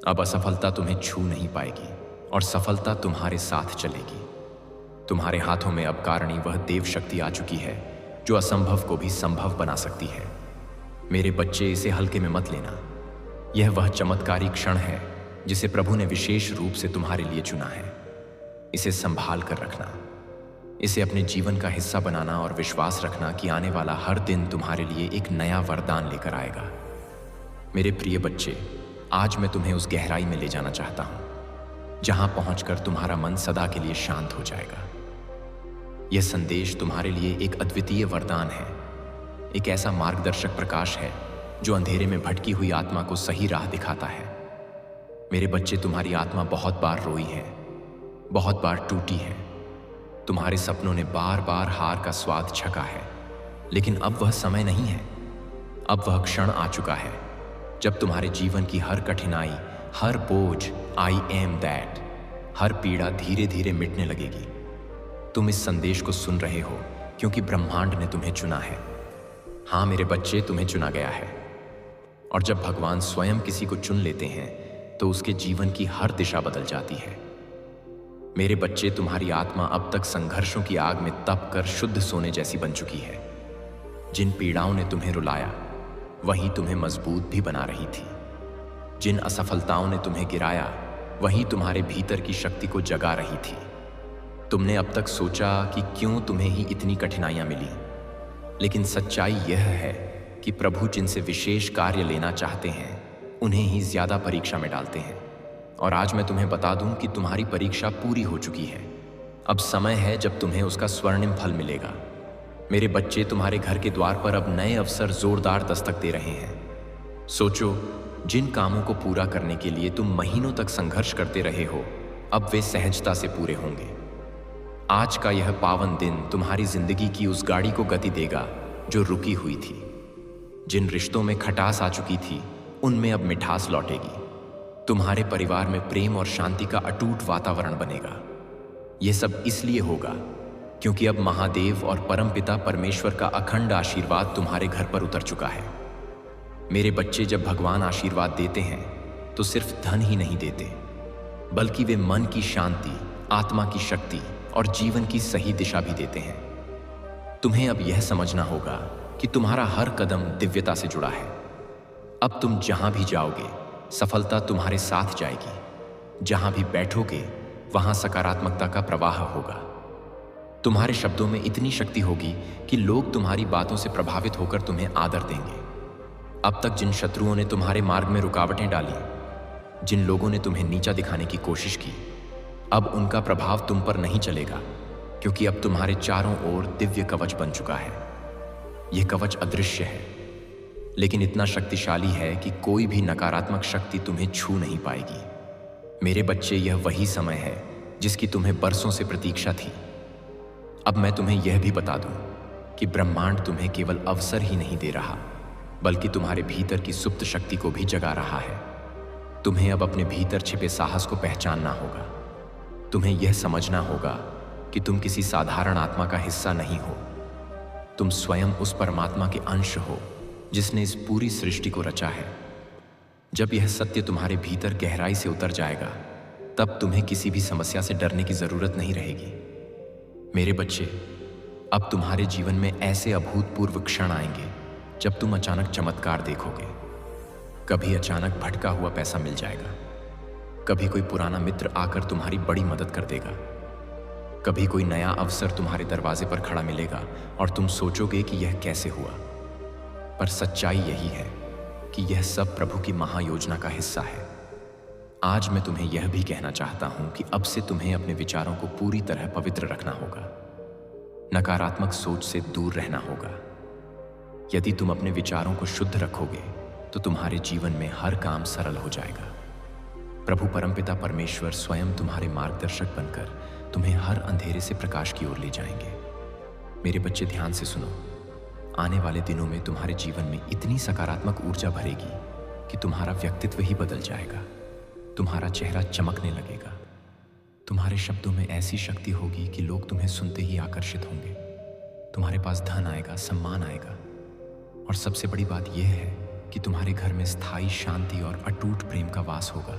अब असफलता तुम्हें छू नहीं पाएगी और सफलता तुम्हारे साथ चलेगी। तुम्हारे हाथों में अब कारणी वह देव शक्ति आ चुकी है जो असंभव को भी संभव बना सकती है। मेरे बच्चे, इसे हल्के में मत लेना। यह वह चमत्कारी क्षण है जिसे प्रभु ने विशेष रूप से तुम्हारे लिए चुना है। इसे संभाल कर रखना, इसे अपने जीवन का हिस्सा बनाना और विश्वास रखना कि आने वाला हर दिन तुम्हारे लिए एक नया वरदान लेकर आएगा। मेरे प्रिय बच्चे, आज मैं तुम्हें उस गहराई में ले जाना चाहता हूं जहां पहुंचकर तुम्हारा मन सदा के लिए शांत हो जाएगा। यह संदेश तुम्हारे लिए एक अद्वितीय वरदान है, एक ऐसा मार्गदर्शक प्रकाश है जो अंधेरे में भटकी हुई आत्मा को सही राह दिखाता है। मेरे बच्चे, तुम्हारी आत्मा बहुत बार रोई है, बहुत बार टूटी है। तुम्हारे सपनों ने बार बार हार का स्वाद छका है, लेकिन अब वह समय नहीं है। अब वह क्षण आ चुका है जब तुम्हारे जीवन की हर कठिनाई, हर बोझ, आई एम दैट, हर पीड़ा धीरे धीरे मिटने लगेगी। तुम इस संदेश को सुन रहे हो क्योंकि ब्रह्मांड ने तुम्हें चुना है। हाँ मेरे बच्चे, तुम्हें चुना गया है। और जब भगवान स्वयं किसी को चुन लेते हैं तो उसके जीवन की हर दिशा बदल जाती है। मेरे बच्चे, तुम्हारी आत्मा अब तक संघर्षों की आग में तप कर शुद्ध सोने जैसी बन चुकी है। जिन पीड़ाओं ने तुम्हें रुलाया वही तुम्हें मजबूत भी बना रही थी। जिन असफलताओं ने तुम्हें गिराया वही तुम्हारे भीतर की शक्ति को जगा रही थी। तुमने अब तक सोचा कि क्यों तुम्हें ही इतनी कठिनाइयां मिली, लेकिन सच्चाई यह है कि प्रभु जिनसे विशेष कार्य लेना चाहते हैं उन्हें ही ज्यादा परीक्षा में डालते हैं। और आज मैं तुम्हें बता दूं कि तुम्हारी परीक्षा पूरी हो चुकी है। अब समय है जब तुम्हें उसका स्वर्णिम फल मिलेगा। मेरे बच्चे, तुम्हारे घर के द्वार पर अब नए अवसर जोरदार दस्तक दे रहे हैं। सोचो, जिन कामों को पूरा करने के लिए तुम महीनों तक संघर्ष करते रहे हो, अब वे सहजता से पूरे होंगे। आज का यह पावन दिन तुम्हारी जिंदगी की उस गाड़ी को गति देगा जो रुकी हुई थी। जिन रिश्तों में खटास आ चुकी थी उनमें अब मिठास लौटेगी। तुम्हारे परिवार में प्रेम और शांति का अटूट वातावरण बनेगा। यह सब इसलिए होगा क्योंकि अब महादेव और परमपिता परमेश्वर का अखंड आशीर्वाद तुम्हारे घर पर उतर चुका है। मेरे बच्चे, जब भगवान आशीर्वाद देते हैं तो सिर्फ धन ही नहीं देते, बल्कि वे मन की शांति, आत्मा की शक्ति और जीवन की सही दिशा भी देते हैं। तुम्हें अब यह समझना होगा कि तुम्हारा हर कदम दिव्यता से जुड़ा है। अब तुम जहां भी जाओगे सफलता तुम्हारे साथ जाएगी। जहां भी बैठोगे वहां सकारात्मकता का प्रवाह होगा। तुम्हारे शब्दों में इतनी शक्ति होगी कि लोग तुम्हारी बातों से प्रभावित होकर तुम्हें आदर देंगे। अब तक जिन शत्रुओं ने तुम्हारे मार्ग में रुकावटें डाली, जिन लोगों ने तुम्हें नीचा दिखाने की कोशिश की, अब उनका प्रभाव तुम पर नहीं चलेगा, क्योंकि अब तुम्हारे चारों ओर दिव्य कवच बन चुका है। यह कवच अदृश्य है, लेकिन इतना शक्तिशाली है कि कोई भी नकारात्मक शक्ति तुम्हें छू नहीं पाएगी। मेरे बच्चे, यह वही समय है जिसकी तुम्हें बरसों से प्रतीक्षा थी। अब मैं तुम्हें यह भी बता दूं कि ब्रह्मांड तुम्हें केवल अवसर ही नहीं दे रहा, बल्कि तुम्हारे भीतर की सुप्त शक्ति को भी जगा रहा है। तुम्हें अब अपने भीतर छिपे साहस को पहचानना होगा। तुम्हें यह समझना होगा कि तुम किसी साधारण आत्मा का हिस्सा नहीं हो। तुम स्वयं उस परमात्मा के अंश हो जिसने इस पूरी सृष्टि को रचा है। जब यह सत्य तुम्हारे भीतर गहराई से उतर जाएगा, तब तुम्हें किसी भी समस्या से डरने की जरूरत नहीं रहेगी। मेरे बच्चे, अब तुम्हारे जीवन में ऐसे अभूतपूर्व क्षण आएंगे जब तुम अचानक चमत्कार देखोगे। कभी अचानक भटका हुआ पैसा मिल जाएगा, कभी कोई पुराना मित्र आकर तुम्हारी बड़ी मदद कर देगा, कभी कोई नया अवसर तुम्हारे दरवाजे पर खड़ा मिलेगा और तुम सोचोगे कि यह कैसे हुआ। पर सच्चाई यही है कि यह सब प्रभु की महायोजना का हिस्सा है। आज मैं तुम्हें यह भी कहना चाहता हूं कि अब से तुम्हें अपने विचारों को पूरी तरह पवित्र रखना होगा। नकारात्मक सोच से दूर रहना होगा। यदि तुम अपने विचारों को शुद्ध रखोगे तो तुम्हारे जीवन में हर काम सरल हो जाएगा। प्रभु परमपिता परमेश्वर स्वयं तुम्हारे मार्गदर्शक बनकर तुम्हें हर अंधेरे से प्रकाश की ओर ले जाएंगे। मेरे बच्चे, ध्यान से सुनो। आने वाले दिनों में तुम्हारे जीवन में इतनी सकारात्मक ऊर्जा भरेगी कि तुम्हारा व्यक्तित्व ही बदल जाएगा। तुम्हारा चेहरा चमकने लगेगा। तुम्हारे शब्दों में ऐसी शक्ति होगी कि लोग तुम्हें सुनते ही आकर्षित होंगे। तुम्हारे पास धन आएगा, सम्मान आएगा, और सबसे बड़ी बात यह है कि तुम्हारे घर में स्थायी शांति और अटूट प्रेम का वास होगा।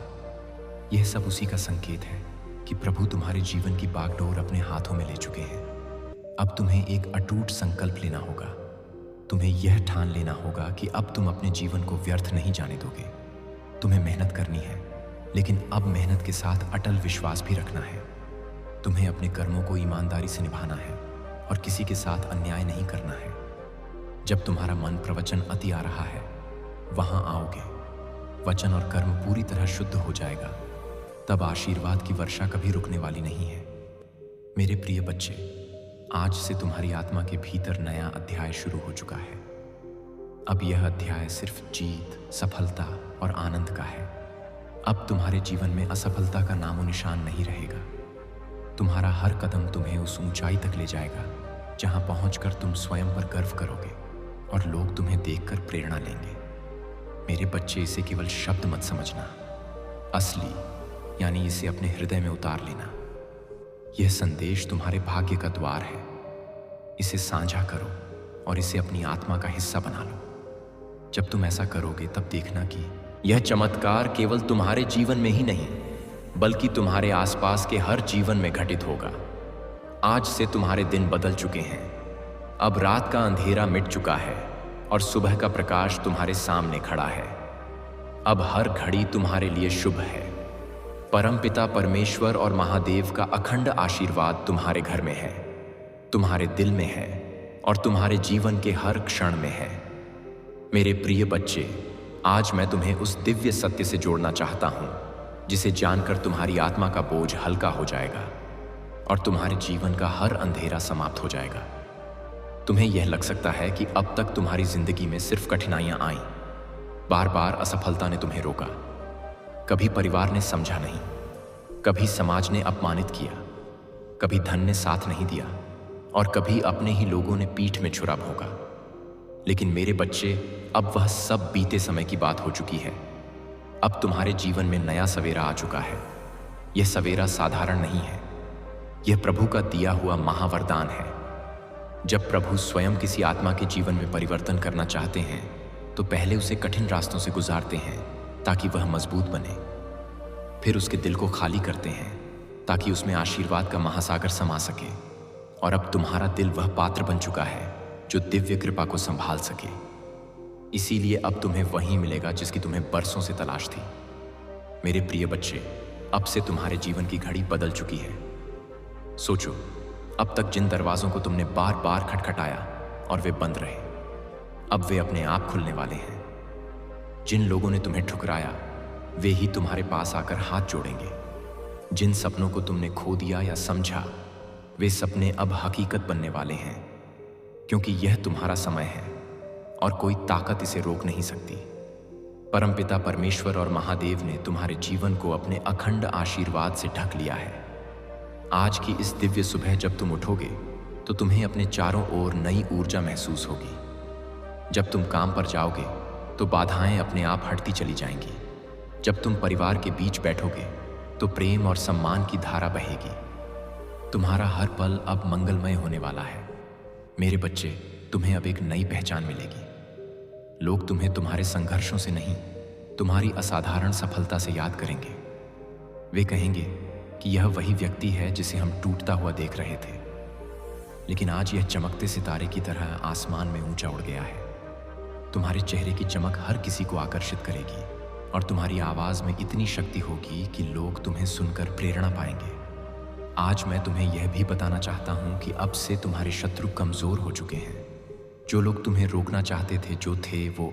यह सब उसी का संकेत है कि प्रभु तुम्हारे जीवन की बागडोर अपने हाथों में ले चुके हैं। अब तुम्हें एक अटूट संकल्प लेना होगा। तुम्हें यह ठान लेना होगा कि अब तुम अपने जीवन को व्यर्थ नहीं जाने दोगे। तुम्हें मेहनत करनी है, लेकिन अब मेहनत के साथ अटल विश्वास भी रखना है। तुम्हें अपने कर्मों को ईमानदारी से निभाना है और किसी के साथ अन्याय नहीं करना है। जब तुम्हारा मन प्रवचन अति आ रहा है, वहां आओगे, वचन और कर्म पूरी तरह शुद्ध हो जाएगा, तब आशीर्वाद की वर्षा कभी रुकने वाली नहीं है। मेरे प्रिय बच्चे, आज से तुम्हारी आत्मा के भीतर नया अध्याय शुरू हो चुका है। अब यह अध्याय सिर्फ जीत, सफलता और आनंद का है। अब तुम्हारे जीवन में असफलता का नामो निशान नहीं रहेगा। तुम्हारा हर कदम तुम्हें उस ऊंचाई तक ले जाएगा जहां पहुंचकर तुम स्वयं पर गर्व करोगे और लोग तुम्हें देखकर प्रेरणा लेंगे। मेरे बच्चे, इसे केवल शब्द मत समझना। असली यानी इसे अपने हृदय में उतार लेना। यह संदेश तुम्हारे भाग्य का द्वार है। इसे साझा करो और इसे अपनी आत्मा का हिस्सा बना लो। जब तुम ऐसा करोगे तब देखना कि यह चमत्कार केवल तुम्हारे जीवन में ही नहीं बल्कि तुम्हारे आसपास के हर जीवन में घटित होगा। आज से तुम्हारे दिन बदल चुके हैं। अब रात का अंधेरा मिट चुका है और सुबह का प्रकाश तुम्हारे सामने खड़ा है। अब हर घड़ी तुम्हारे लिए शुभ है। परमपिता परमेश्वर और महादेव का अखंड आशीर्वाद तुम्हारे घर में है, तुम्हारे दिल में है और तुम्हारे जीवन के हर क्षण में है। मेरे प्रिय बच्चे, आज मैं तुम्हें उस दिव्य सत्य से जोड़ना चाहता हूं जिसे जानकर तुम्हारी आत्मा का बोझ हल्का हो जाएगा और तुम्हारे जीवन का हर अंधेरा समाप्त हो जाएगा। तुम्हें यह लग सकता है कि अब तक तुम्हारी जिंदगी में सिर्फ कठिनाइयां आईं, बार बार असफलता ने तुम्हें रोका। कभी परिवार ने समझा नहीं, कभी समाज ने अपमानित किया, कभी धन ने साथ नहीं दिया और कभी अपने ही लोगों ने पीठ में छुरा भोंका। लेकिन मेरे बच्चे, अब वह सब बीते समय की बात हो चुकी है। अब तुम्हारे जीवन में नया सवेरा आ चुका है। यह सवेरा साधारण नहीं है, यह प्रभु का दिया हुआ महावरदान है। जब प्रभु स्वयं किसी आत्मा के जीवन में परिवर्तन करना चाहते हैं तो पहले उसे कठिन रास्तों से गुजारते हैं ताकि वह मजबूत बने। फिर उसके दिल को खाली करते हैं ताकि उसमें आशीर्वाद का महासागर समा सके। और अब तुम्हारा दिल वह पात्र बन चुका है जो दिव्य कृपा को संभाल सके। इसीलिए अब तुम्हें वही मिलेगा जिसकी तुम्हें बरसों से तलाश थी। मेरे प्रिय बच्चे, अब से तुम्हारे जीवन की घड़ी बदल चुकी है। सोचो, अब तक जिन दरवाजों को तुमने बार बार खटखटाया और वे बंद रहे, अब वे अपने आप खुलने वाले हैं। जिन लोगों ने तुम्हें ठुकराया वे ही तुम्हारे पास आकर हाथ जोड़ेंगे। जिन सपनों को तुमने खो दिया या समझा, वे सपने अब हकीकत बनने वाले हैं, क्योंकि यह तुम्हारा समय है और कोई ताकत इसे रोक नहीं सकती। परमपिता परमेश्वर और महादेव ने तुम्हारे जीवन को अपने अखंड आशीर्वाद से ढक लिया है। आज की इस दिव्य सुबह जब तुम उठोगे तो तुम्हें अपने चारों ओर नई ऊर्जा महसूस होगी। जब तुम काम पर जाओगे तो बाधाएं अपने आप हटती चली जाएंगी। जब तुम परिवार के बीच बैठोगे तो प्रेम और सम्मान की धारा बहेगी। तुम्हारा हर पल अब मंगलमय होने वाला है। मेरे बच्चे, तुम्हें अब एक नई पहचान मिलेगी। लोग तुम्हें तुम्हारे संघर्षों से नहीं, तुम्हारी असाधारण सफलता से याद करेंगे। वे कहेंगे कि यह वही व्यक्ति है जिसे हम टूटता हुआ देख रहे थे, लेकिन आज यह चमकते सितारे की तरह आसमान में ऊंचा उड़ गया है। तुम्हारे चेहरे की चमक हर किसी को आकर्षित करेगी और तुम्हारी आवाज में इतनी शक्ति होगी कि लोग तुम्हें सुनकर प्रेरणा पाएंगे। आज मैं तुम्हें यह भी बताना चाहता हूं कि अब से तुम्हारे शत्रु कमजोर हो चुके हैं। जो लोग तुम्हें रोकना चाहते थे, जो थे वो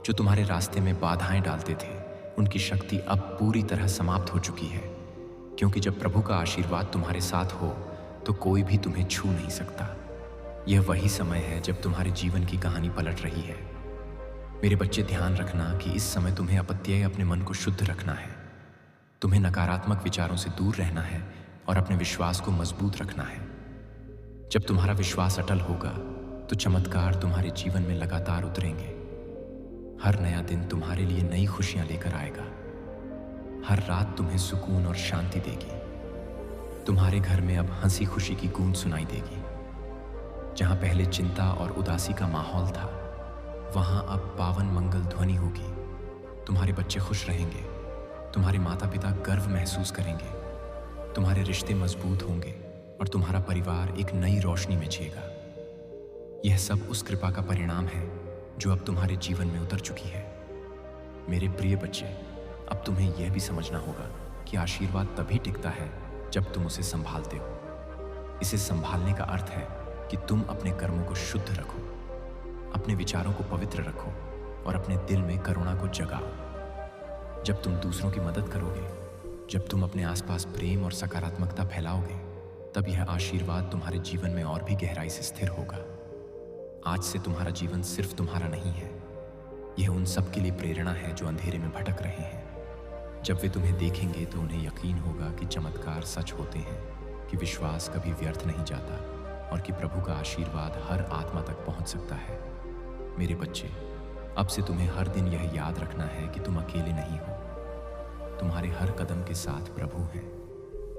जो तुम्हारे रास्ते में बाधाएं डालते थे, उनकी शक्ति अब पूरी तरह समाप्त हो चुकी है। क्योंकि जब प्रभु का आशीर्वाद तुम्हारे साथ हो तो कोई भी तुम्हें छू नहीं सकता। यह वही समय है जब तुम्हारे जीवन की कहानी पलट रही है। मेरे बच्चे, ध्यान रखना कि इस समय तुम्हें अपत्यय अपने मन को शुद्ध रखना है। तुम्हें नकारात्मक विचारों से दूर रहना है और अपने विश्वास को मजबूत रखना है। जब तुम्हारा विश्वास अटल होगा तो चमत्कार तुम्हारे जीवन में लगातार उतरेंगे। हर नया दिन तुम्हारे लिए नई खुशियां लेकर आएगा। हर रात तुम्हें सुकून और शांति देगी। तुम्हारे घर में अब हंसी खुशी की गूंज सुनाई देगी। जहां पहले चिंता और उदासी का माहौल था, वहां अब पावन मंगल ध्वनि होगी। तुम्हारे बच्चे खुश रहेंगे, तुम्हारे माता पिता गर्व महसूस करेंगे, तुम्हारे रिश्ते मजबूत होंगे और तुम्हारा परिवार एक नई रोशनी में जिएगा। यह सब उस कृपा का परिणाम है जो अब तुम्हारे जीवन में उतर चुकी है। मेरे प्रिय बच्चे, अब तुम्हें यह भी समझना होगा कि आशीर्वाद तभी टिकता है जब तुम उसे संभालते हो। इसे संभालने का अर्थ है कि तुम अपने कर्मों को शुद्ध रखो, अपने विचारों को पवित्र रखो और अपने दिल में करुणा को जगाओ। जब तुम दूसरों की मदद करोगे, जब तुम अपने आसपास प्रेम और सकारात्मकता फैलाओगे, तब यह आशीर्वाद तुम्हारे जीवन में और भी गहराई से स्थिर होगा। आज से तुम्हारा जीवन सिर्फ तुम्हारा नहीं है, यह उन सब के लिए प्रेरणा है जो अंधेरे में भटक रहे हैं। जब वे तुम्हें देखेंगे तो उन्हें यकीन होगा कि चमत्कार सच होते हैं, कि विश्वास कभी व्यर्थ नहीं जाता और कि प्रभु का आशीर्वाद हर आत्मा तक पहुंच सकता है। मेरे बच्चे, अब से तुम्हें हर दिन यह याद रखना है कि तुम अकेले नहीं हो। तुम्हारे हर कदम के साथ प्रभु हैं।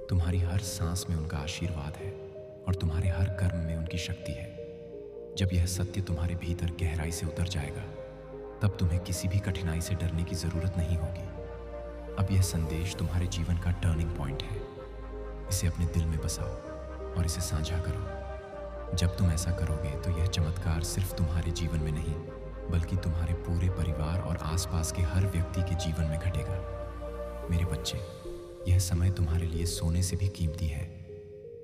तुम्हारी हर सांस में उनका आशीर्वाद है और तुम्हारे हर कर्म में उनकी शक्ति है। जब यह सत्य तुम्हारे भीतर गहराई से उतर जाएगा, तब तुम्हें किसी भी कठिनाई से डरने की जरूरत नहीं होगी। अब यह संदेश तुम्हारे जीवन का टर्निंग पॉइंट है। इसे अपने दिल में बसाओ और इसे साझा करो। जब तुम ऐसा करोगे तो यह चमत्कार सिर्फ तुम्हारे जीवन में नहीं, बल्कि तुम्हारे पूरे परिवार और आसपास के हर व्यक्ति के जीवन में घटेगा। मेरे बच्चे, यह समय तुम्हारे लिए सोने से भी कीमती है।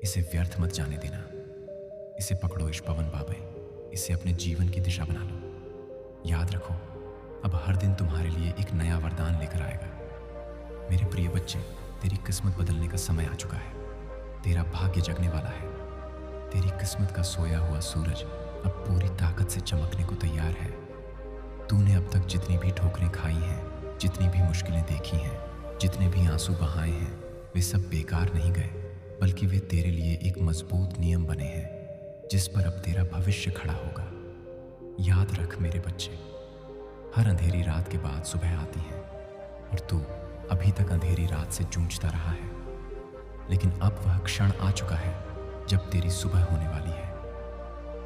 इसे व्यर्थ मत जाने देना। इसे पकड़ो इश्पवन बाबे, इसे अपने जीवन की दिशा बना लो। याद रखो, अब हर दिन तुम्हारे लिए एक नया वरदान लेकर आएगा। मेरे प्रिय बच्चे, तेरी किस्मत बदलने का समय आ चुका है। तेरा भाग्य जगने वाला है। तेरी किस्मत का सोया हुआ सूरज अब पूरी ताकत से चमकने को तैयार है। तूने अब तक जितनी भी ठोकरें खाई हैं, जितनी भी मुश्किलें देखी हैं, जितने भी आंसू बहाए हैं, वे सब बेकार नहीं गए, बल्कि वे तेरे लिए एक मजबूत नियम बने हैं जिस पर अब तेरा भविष्य खड़ा होगा। याद रख मेरे बच्चे, हर अंधेरी रात के बाद सुबह आती है और तू अभी तक अंधेरी रात से जूझता रहा है। लेकिन अब वह क्षण आ चुका है जब तेरी सुबह होने वाली है,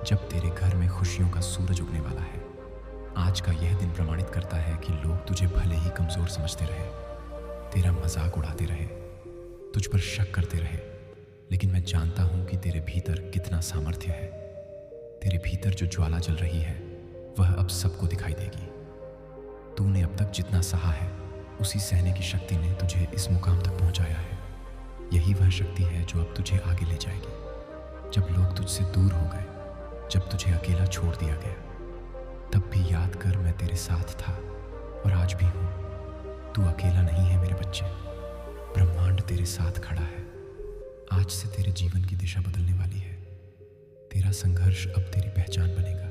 जब तेरे घर में खुशियों का सूरज उगने वाला है। आज का यह दिन प्रमाणित करता है कि लोग तुझे भले ही कमजोर समझते रहे, तेरा मजाक उड़ाते रहे, तुझ पर शक करते रहे, लेकिन मैं जानता हूं कि तेरे भीतर कितना सामर्थ्य है। तेरे भीतर जो ज्वाला जल रही है वह अब सबको दिखाई देगी। तूने अब तक जितना सहा है, उसी सहने की शक्ति ने तुझे इस मुकाम तक पहुंचाया है। यही वह शक्ति है जो अब तुझे आगे ले जाएगी। जब लोग तुझसे दूर हो गए, जब तुझे अकेला छोड़ दिया गया, तब भी याद कर मैं तेरे साथ था और आज भी हूं। तू अकेला नहीं है मेरे बच्चे, ब्रह्मांड तेरे साथ खड़ा है। आज से तेरे जीवन की दिशा बदलने वाली है। तेरा संघर्ष अब तेरी पहचान बनेगा,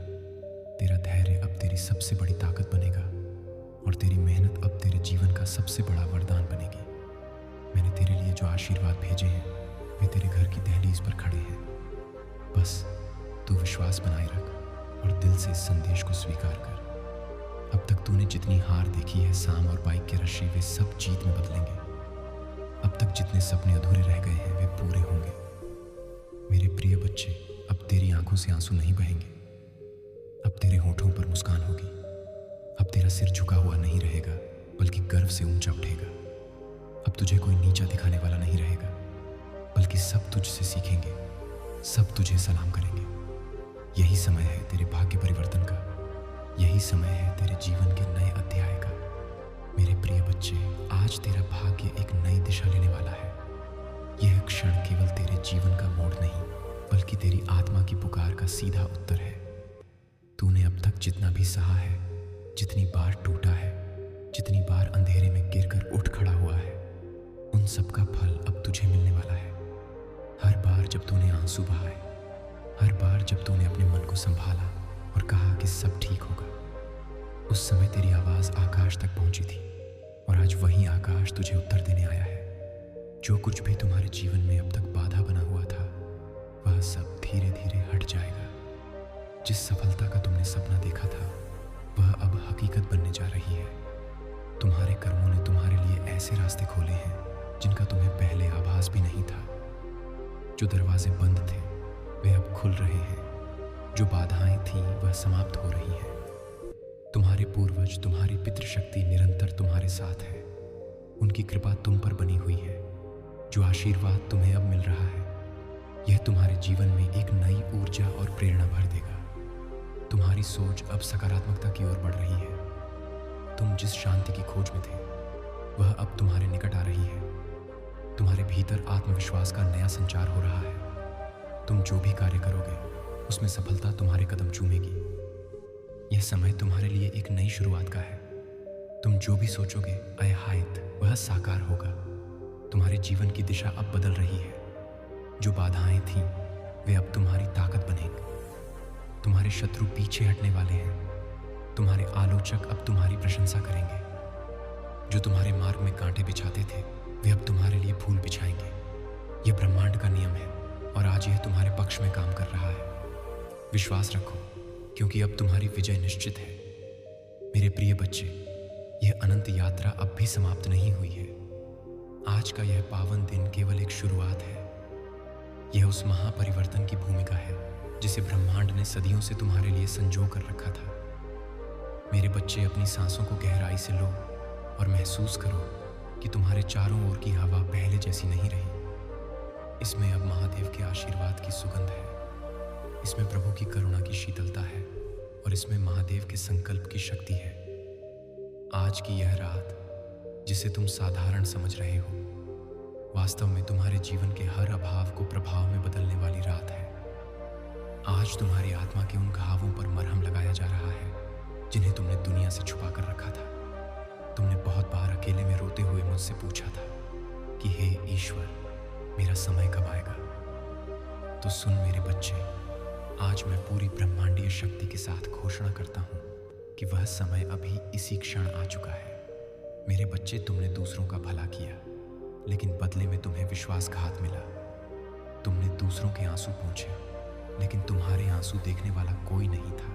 तेरा धैर्य अब तेरी सबसे बड़ी ताकत बनेगा और तेरी मेहनत अब तेरे जीवन का सबसे बड़ा वरदान बनेगी। मैंने तेरे लिए जो आशीर्वाद भेजे हैं वे तेरे घर की दहलीज पर खड़े हैं। बस तू विश्वास बनाए रख और दिल से इस संदेश को स्वीकार कर। अब तक तूने जितनी हार देखी है, सांप और बाइक के रस्सी, वे सब जीत में बदलेंगे। अब तक जितने सपने अधूरे रह गए हैं वे पूरे होंगे। मेरे प्रिय बच्चे, अब तेरी आंखों से आंसू नहीं बहेंगे, अब तेरे होठों पर मुस्कान होगी। अब तेरा सिर झुका हुआ नहीं रहेगा, बल्कि गर्व से ऊंचा उठेगा। अब तुझे कोई नीचा दिखाने वाला नहीं रहेगा, बल्कि सब तुझसे सीखेंगे, सब तुझे सलाम करेंगे। यही समय है तेरे भाग्य परिवर्तन का। यही समय है तेरे जीवन के नए अध्याय का। मेरे प्रिय बच्चे, आज तेरा भाग्य एक नई दिशा लेने वाला है। यह क्षण केवल तेरे जीवन का मोड़ नहीं, बल्कि तेरी आत्मा की पुकार का सीधा उत्तर है। तूने अब तक जितना भी सहा है, जितनी बार टूटा है, जितनी बार अंधेरे में गिरकर उठ खड़ा हुआ है, उन सब का फल अब तुझे मिलने वाला है। हर बार जब तूने आंसू बहाए, हर बार जब तूने अपने मन को संभाला और कहा कि सब ठीक होगा, उस समय तेरी आवाज आकाश तक पहुंची थी और आज वही आकाश तुझे उत्तर देने आया है। जो कुछ भी तुम्हारे जीवन में अब तक बाधा बना हुआ था, वह सब धीरे धीरे हट जाएगा। जिस सफलता का तुमने सपना देखा था, वह अब हकीकत बनने जा रही है। तुम्हारे कर्मों ने तुम्हारे लिए ऐसे रास्ते खोले हैं जिनका तुम्हें पहले आभास भी नहीं था। जो दरवाजे बंद थे वे अब खुल रहे हैं, जो बाधाएं थीं वह समाप्त हो रही हैं। तुम्हारे पूर्वज, तुम्हारी पितृशक्ति निरंतर तुम्हारे साथ है। उनकी कृपा तुम पर बनी हुई है। जो आशीर्वाद तुम्हें अब मिल रहा है, यह तुम्हारे जीवन में एक नई ऊर्जा और प्रेरणा भर देगा। तुम्हारी सोच अब सकारात्मकता की ओर बढ़ रही है। तुम जिस शांति की खोज में थे, वह अब तुम्हारे निकट आ रही है। तुम्हारे भीतर आत्मविश्वास का नया संचार हो रहा है। तुम जो भी कार्य करोगे, उसमें सफलता तुम्हारे कदम चूमेगी। यह समय तुम्हारे लिए एक नई शुरुआत का है। तुम जो भी सोचोगे अयहायत वह साकार होगा। तुम्हारे जीवन की दिशा अब बदल रही है। जो बाधाएं थीं वे अब तुम्हारी ताकत बनेंगी। तुम्हारे शत्रु पीछे हटने वाले हैं। तुम्हारे आलोचक अब तुम्हारी प्रशंसा करेंगे। जो तुम्हारे मार्ग में कांटे बिछाते थे, वे अब तुम्हारे लिए फूल बिछाएंगे। यह ब्रह्मांड का नियम है और आज यह तुम्हारे पक्ष में काम कर रहा है। विश्वास रखो, क्योंकि अब तुम्हारी विजय निश्चित है। मेरे प्रिय बच्चे, यह अनंत यात्रा अब भी समाप्त नहीं हुई है। आज का यह पावन दिन केवल एक शुरुआत है। यह उस महापरिवर्तन की भूमिका है जिसे ब्रह्मांड ने सदियों से तुम्हारे लिए संजो कर रखा था। मेरे बच्चे, अपनी सांसों को गहराई से लो और महसूस करो कि तुम्हारे चारों ओर की हवा पहले जैसी नहीं रही। इसमें अब महादेव के आशीर्वाद की सुगंध है, इसमें प्रभु की करुणा की शीतलता है और इसमें महादेव के संकल्प की शक्ति है। आज की यह रात जिसे तुम साधारण समझ रहे हो, वास्तव में तुम्हारे जीवन के हर अभाव को प्रभाव में बदलने वाली रात है। आज तुम्हारी आत्मा के उन घावों पर मरहम लगाया जा रहा है जिन्हें तुमने दुनिया से छुपा कर रखा था। तुमने बहुत बार अकेले में रोते हुए मुझसे पूछा था कि हे ईश्वर, मेरा समय कब आएगा। तो सुन मेरे बच्चे, आज मैं पूरी ब्रह्मांडीय शक्ति के साथ घोषणा करता हूं कि वह समय अभी इसी क्षण आ चुका है। मेरे बच्चे, तुमने दूसरों का भला किया, लेकिन बदले में तुम्हें विश्वासघात मिला। तुमने दूसरों के आंसू पोंछे, लेकिन तुम्हारे आंसू देखने वाला कोई नहीं था।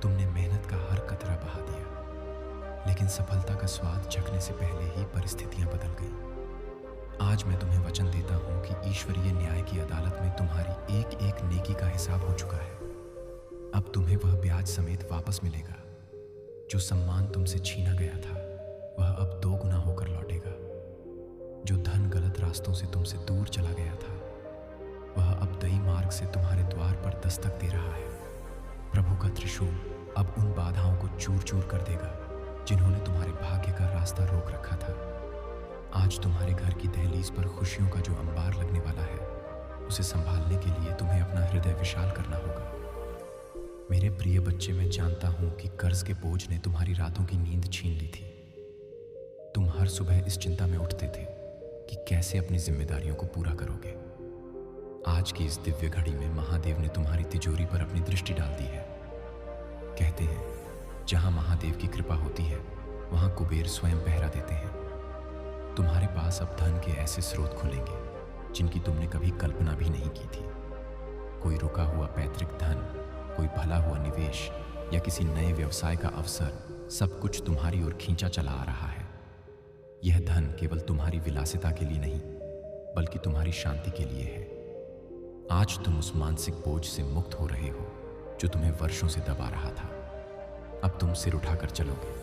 तुमने मेहनत का हर कतरा बहा दिया, लेकिन सफलता का स्वाद चखने से पहले ही परिस्थितियां बदल गईं। आज मैं तुम्हें वचन देता हूं कि ईश्वरीय न्याय की अदालत में तुम्हारी एक एक नेकी का हिसाब हो चुका है। अब तुम्हें वह ब्याज समेत वापस मिलेगा। जो सम्मान तुमसे छीना गया था वह अब 2 गुना होकर लौटेगा। जो धन गलत रास्तों से तुमसे दूर चला गया था वह अब दई मार्ग से तुम्हारे द्वार पर दस्तक दे रहा है। प्रभु का त्रिशूल अब उन बाधाओं को चूर चूर कर देगा जिन्होंने तुम्हारे भाग्य का रास्ता रोक रखा था। आज तुम्हारे घर की दहलीज पर खुशियों का जो अंबार लगने वाला है, उसे संभालने के लिए तुम्हें अपना हृदय विशाल करना होगा। मेरे प्रिय बच्चे, मैं जानता हूं कि कर्ज के बोझ ने तुम्हारी रातों की नींद छीन ली थी। तुम हर सुबह इस चिंता में उठते थे कि कैसे अपनी जिम्मेदारियों को पूरा करोगे। आज की इस दिव्य घड़ी में महादेव ने तुम्हारी तिजोरी पर अपनी दृष्टि डाल दी है। कहते हैं, जहां महादेव की कृपा होती है वहां कुबेर स्वयं पहरा देते हैं। तुम्हारे पास अब धन के ऐसे स्रोत खुलेंगे जिनकी तुमने कभी कल्पना भी नहीं की थी। कोई रुका हुआ पैतृक धन, कोई भला हुआ निवेश या किसी नए व्यवसाय का अवसर, सब कुछ तुम्हारी ओर खींचा चला आ रहा है। यह धन केवल तुम्हारी विलासिता के लिए नहीं, बल्कि तुम्हारी शांति के लिए है। आज तुम उस मानसिक बोझ से मुक्त हो रहे हो जो तुम्हें वर्षों से दबा रहा था। अब तुम सिर उठाकर चलोगे,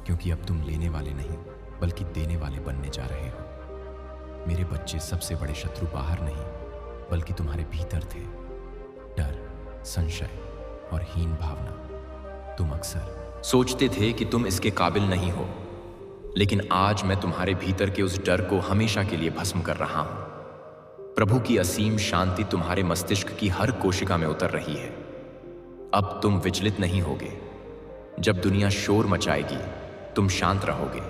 क्योंकि अब तुम लेने वाले नहीं बल्कि देने वाले बनने जा रहे हो। मेरे बच्चे, सबसे बड़े शत्रु बाहर नहीं बल्कि तुम्हारे भीतर थे। डर, संशय और हीन भावना। तुम अक्सर सोचते थे कि तुम इसके काबिल नहीं हो, लेकिन आज मैं तुम्हारे भीतर के उस डर को हमेशा के लिए भस्म कर रहा हूं। प्रभु की असीम शांति तुम्हारे मस्तिष्क की हर कोशिका में उतर रही है। अब तुम विचलित नहीं होगे। जब दुनिया शोर मचाएगी, तुम शांत रहोगे।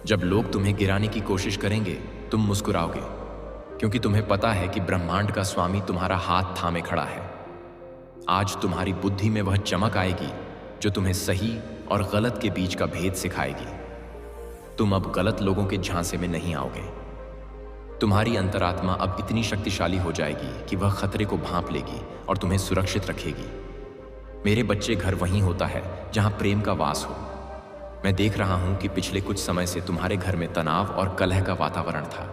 जब लोग तुम्हें गिराने की कोशिश करेंगे, तुम मुस्कुराओगे, क्योंकि तुम्हें पता है कि ब्रह्मांड का स्वामी तुम्हारा हाथ थामे खड़ा है। आज तुम्हारी बुद्धि में वह चमक आएगी जो तुम्हें सही और गलत के बीच का भेद सिखाएगी। तुम अब गलत लोगों के झांसे में नहीं आओगे। तुम्हारी अंतरात्मा अब इतनी शक्तिशाली हो जाएगी कि वह खतरे को भांप लेगी और तुम्हें सुरक्षित रखेगी। मेरे बच्चे, घर वहीं होता है जहां प्रेम का वास हो। मैं देख रहा हूं कि पिछले कुछ समय से तुम्हारे घर में तनाव और कलह का वातावरण था।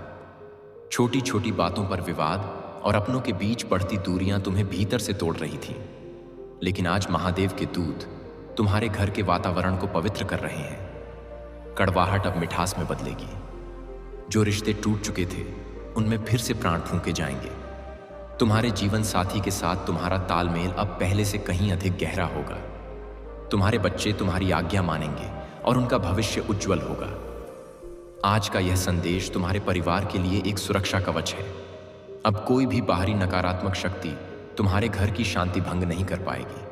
छोटी छोटी बातों पर विवाद और अपनों के बीच बढ़ती दूरियां तुम्हें भीतर से तोड़ रही थीं। लेकिन आज महादेव के दूत तुम्हारे घर के वातावरण को पवित्र कर रहे हैं। कड़वाहट अब मिठास में बदलेगी। जो रिश्ते टूट चुके थे, उनमें फिर से प्राण फूंके जाएंगे। तुम्हारे जीवन साथी के साथ तुम्हारा तालमेल अब पहले से कहीं अधिक गहरा होगा। तुम्हारे बच्चे तुम्हारी आज्ञा मानेंगे और उनका भविष्य उज्जवल होगा। आज का यह संदेश तुम्हारे परिवार के लिए एक सुरक्षा कवच है। अब कोई भी बाहरी नकारात्मक शक्ति तुम्हारे घर की शांति भंग नहीं कर पाएगी।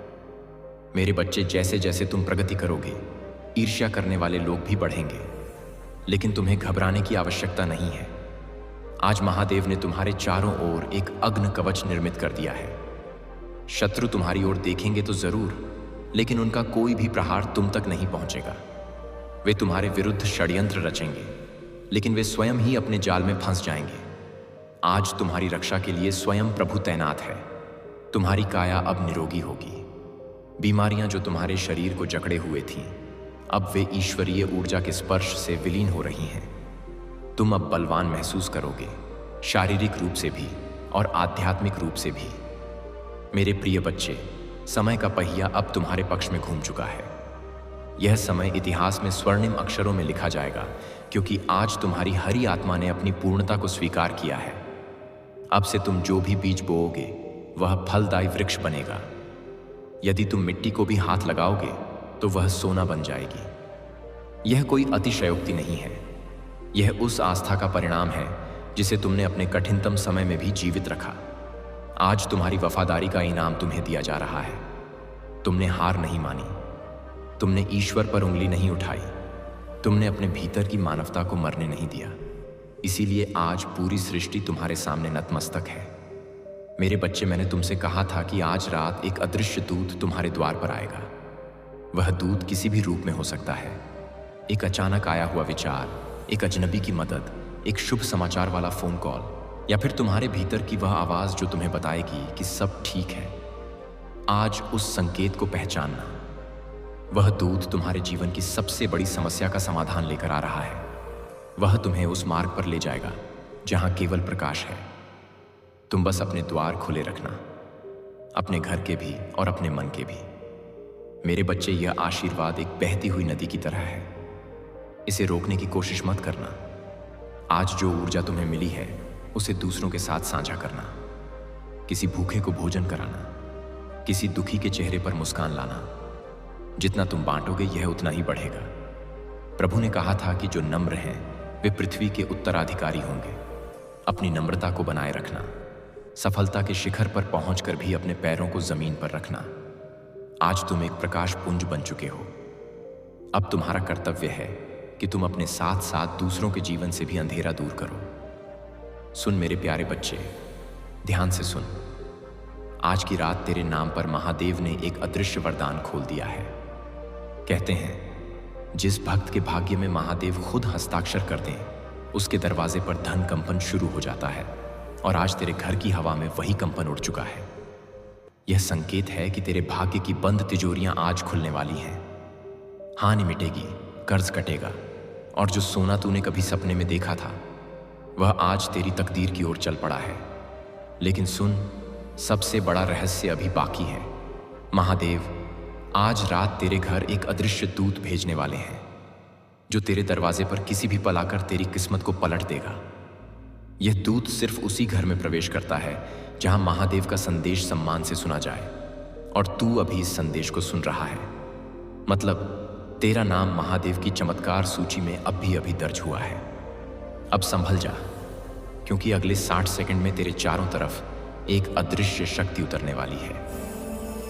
मेरे बच्चे, जैसे जैसे तुम प्रगति करोगे, ईर्ष्या करने वाले लोग भी बढ़ेंगे, लेकिन तुम्हें घबराने की आवश्यकता नहीं है। आज महादेव ने तुम्हारे चारों ओर एक अग्नि कवच निर्मित कर दिया है। शत्रु तुम्हारी ओर देखेंगे तो जरूर, लेकिन उनका कोई भी प्रहार तुम तक नहीं पहुंचेगा। वे तुम्हारे विरुद्ध षड्यंत्र रचेंगे, लेकिन वे स्वयं ही अपने जाल में फंस जाएंगे। आज तुम्हारी रक्षा के लिए स्वयं प्रभु तैनात है। तुम्हारी काया अब निरोगी होगी। बीमारियां जो तुम्हारे शरीर को जकड़े हुए थीं, अब वे ईश्वरीय ऊर्जा के स्पर्श से विलीन हो रही हैं। तुम अब बलवान महसूस करोगे, शारीरिक रूप से भी और आध्यात्मिक रूप से भी। मेरे प्रिय बच्चे, समय का पहिया अब तुम्हारे पक्ष में घूम चुका है। यह समय इतिहास में स्वर्णिम अक्षरों में लिखा जाएगा, क्योंकि आज तुम्हारी हरी आत्मा ने अपनी पूर्णता को स्वीकार किया है। अब से तुम जो भी बीज बोओगे वह फलदायी वृक्ष बनेगा। यदि तुम मिट्टी को भी हाथ लगाओगे तो वह सोना बन जाएगी। यह कोई अतिशयोक्ति नहीं है, यह उस आस्था का परिणाम है जिसे तुमने अपने कठिनतम समय में भी जीवित रखा। आज तुम्हारी वफादारी का इनाम तुम्हें दिया जा रहा है। तुमने हार नहीं मानी, तुमने ईश्वर पर उंगली नहीं उठाई, तुमने अपने भीतर की मानवता को मरने नहीं दिया। इसीलिए आज पूरी सृष्टि तुम्हारे सामने नतमस्तक है। मेरे बच्चे, मैंने तुमसे कहा था कि आज रात एक अदृश्य दूत तुम्हारे द्वार पर आएगा। वह दूत किसी भी रूप में हो सकता है। एक अचानक आया हुआ विचार, एक अजनबी की मदद, एक शुभ समाचार वाला फोन कॉल, या फिर तुम्हारे भीतर की वह आवाज जो तुम्हें बताएगी कि सब ठीक है। आज उस संकेत को पहचानना। वह दूत तुम्हारे जीवन की सबसे बड़ी समस्या का समाधान लेकर आ रहा है। वह तुम्हें उस मार्ग पर ले जाएगा जहां केवल प्रकाश है। तुम बस अपने द्वार खुले रखना, अपने घर के भी और अपने मन के भी। मेरे बच्चे, यह आशीर्वाद एक बहती हुई नदी की तरह है। इसे रोकने की कोशिश मत करना। आज जो ऊर्जा तुम्हें मिली है उसे दूसरों के साथ साझा करना। किसी भूखे को भोजन कराना, किसी दुखी के चेहरे पर मुस्कान लाना। जितना तुम बांटोगे यह उतना ही बढ़ेगा। प्रभु ने कहा था कि जो नम्र हैं वे पृथ्वी के उत्तराधिकारी होंगे। अपनी नम्रता को बनाए रखना। सफलता के शिखर पर पहुंचकर भी अपने पैरों को जमीन पर रखना। आज तुम एक प्रकाश पुंज बन चुके हो। अब तुम्हारा कर्तव्य है कि तुम अपने साथ साथ दूसरों के जीवन से भी अंधेरा दूर करो। सुन मेरे प्यारे बच्चे, ध्यान से सुन। आज की रात तेरे नाम पर महादेव ने एक अदृश्य वरदान खोल दिया है। कहते हैं, जिस भक्त के भाग्य में महादेव खुद हस्ताक्षर कर दें, उसके दरवाजे पर धन कंपन शुरू हो जाता है। और आज तेरे घर की हवा में वही कंपन उड़ चुका है। यह संकेत है कि तेरे भाग्य की बंद तिजोरियां आज खुलने वाली हैं। हानि मिटेगी, कर्ज कटेगा, और जो सोना तूने कभी सपने में देखा था वह आज तेरी तकदीर की ओर चल पड़ा है। लेकिन सुन, सबसे बड़ा रहस्य अभी बाकी है। महादेव आज रात तेरे घर एक अदृश्य दूत भेजने वाले हैं, जो तेरे दरवाजे पर किसी भी पल आकर तेरी किस्मत को पलट देगा। यह दूत सिर्फ उसी घर में प्रवेश करता है जहां महादेव का संदेश सम्मान से सुना जाए। और तू अभी इस संदेश को सुन रहा है, मतलब तेरा नाम महादेव की चमत्कार सूची में अभी दर्ज हुआ है। अब संभल जा, क्योंकि अगले 60 सेकंड में तेरे चारों तरफ एक अदृश्य शक्ति उतरने वाली है।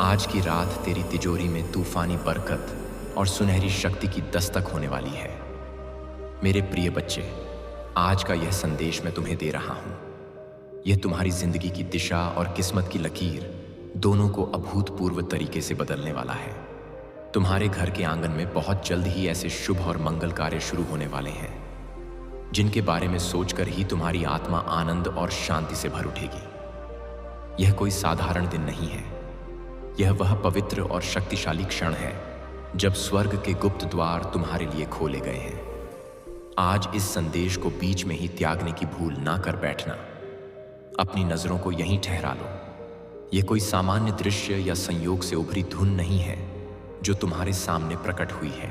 आज की रात तेरी तिजोरी में तूफानी बरकत और सुनहरी शक्ति की दस्तक होने वाली है। मेरे प्रिय बच्चे, आज का यह संदेश मैं तुम्हें दे रहा हूं। यह तुम्हारी जिंदगी की दिशा और किस्मत की लकीर दोनों को अभूतपूर्व तरीके से बदलने वाला है। तुम्हारे घर के आंगन में बहुत जल्द ही ऐसे शुभ और मंगल कार्य शुरू होने वाले हैं, जिनके बारे में सोचकर ही तुम्हारी आत्मा आनंद और शांति से भर उठेगी। यह कोई साधारण दिन नहीं है। यह वह पवित्र और शक्तिशाली क्षण है जब स्वर्ग के गुप्त द्वार तुम्हारे लिए खोले गए हैं। आज इस संदेश को बीच में ही त्यागने की भूल ना कर बैठना। अपनी नजरों को यहीं ठहरा लो। यह कोई सामान्य दृश्य या संयोग से उभरी धुन नहीं है जो तुम्हारे सामने प्रकट हुई है।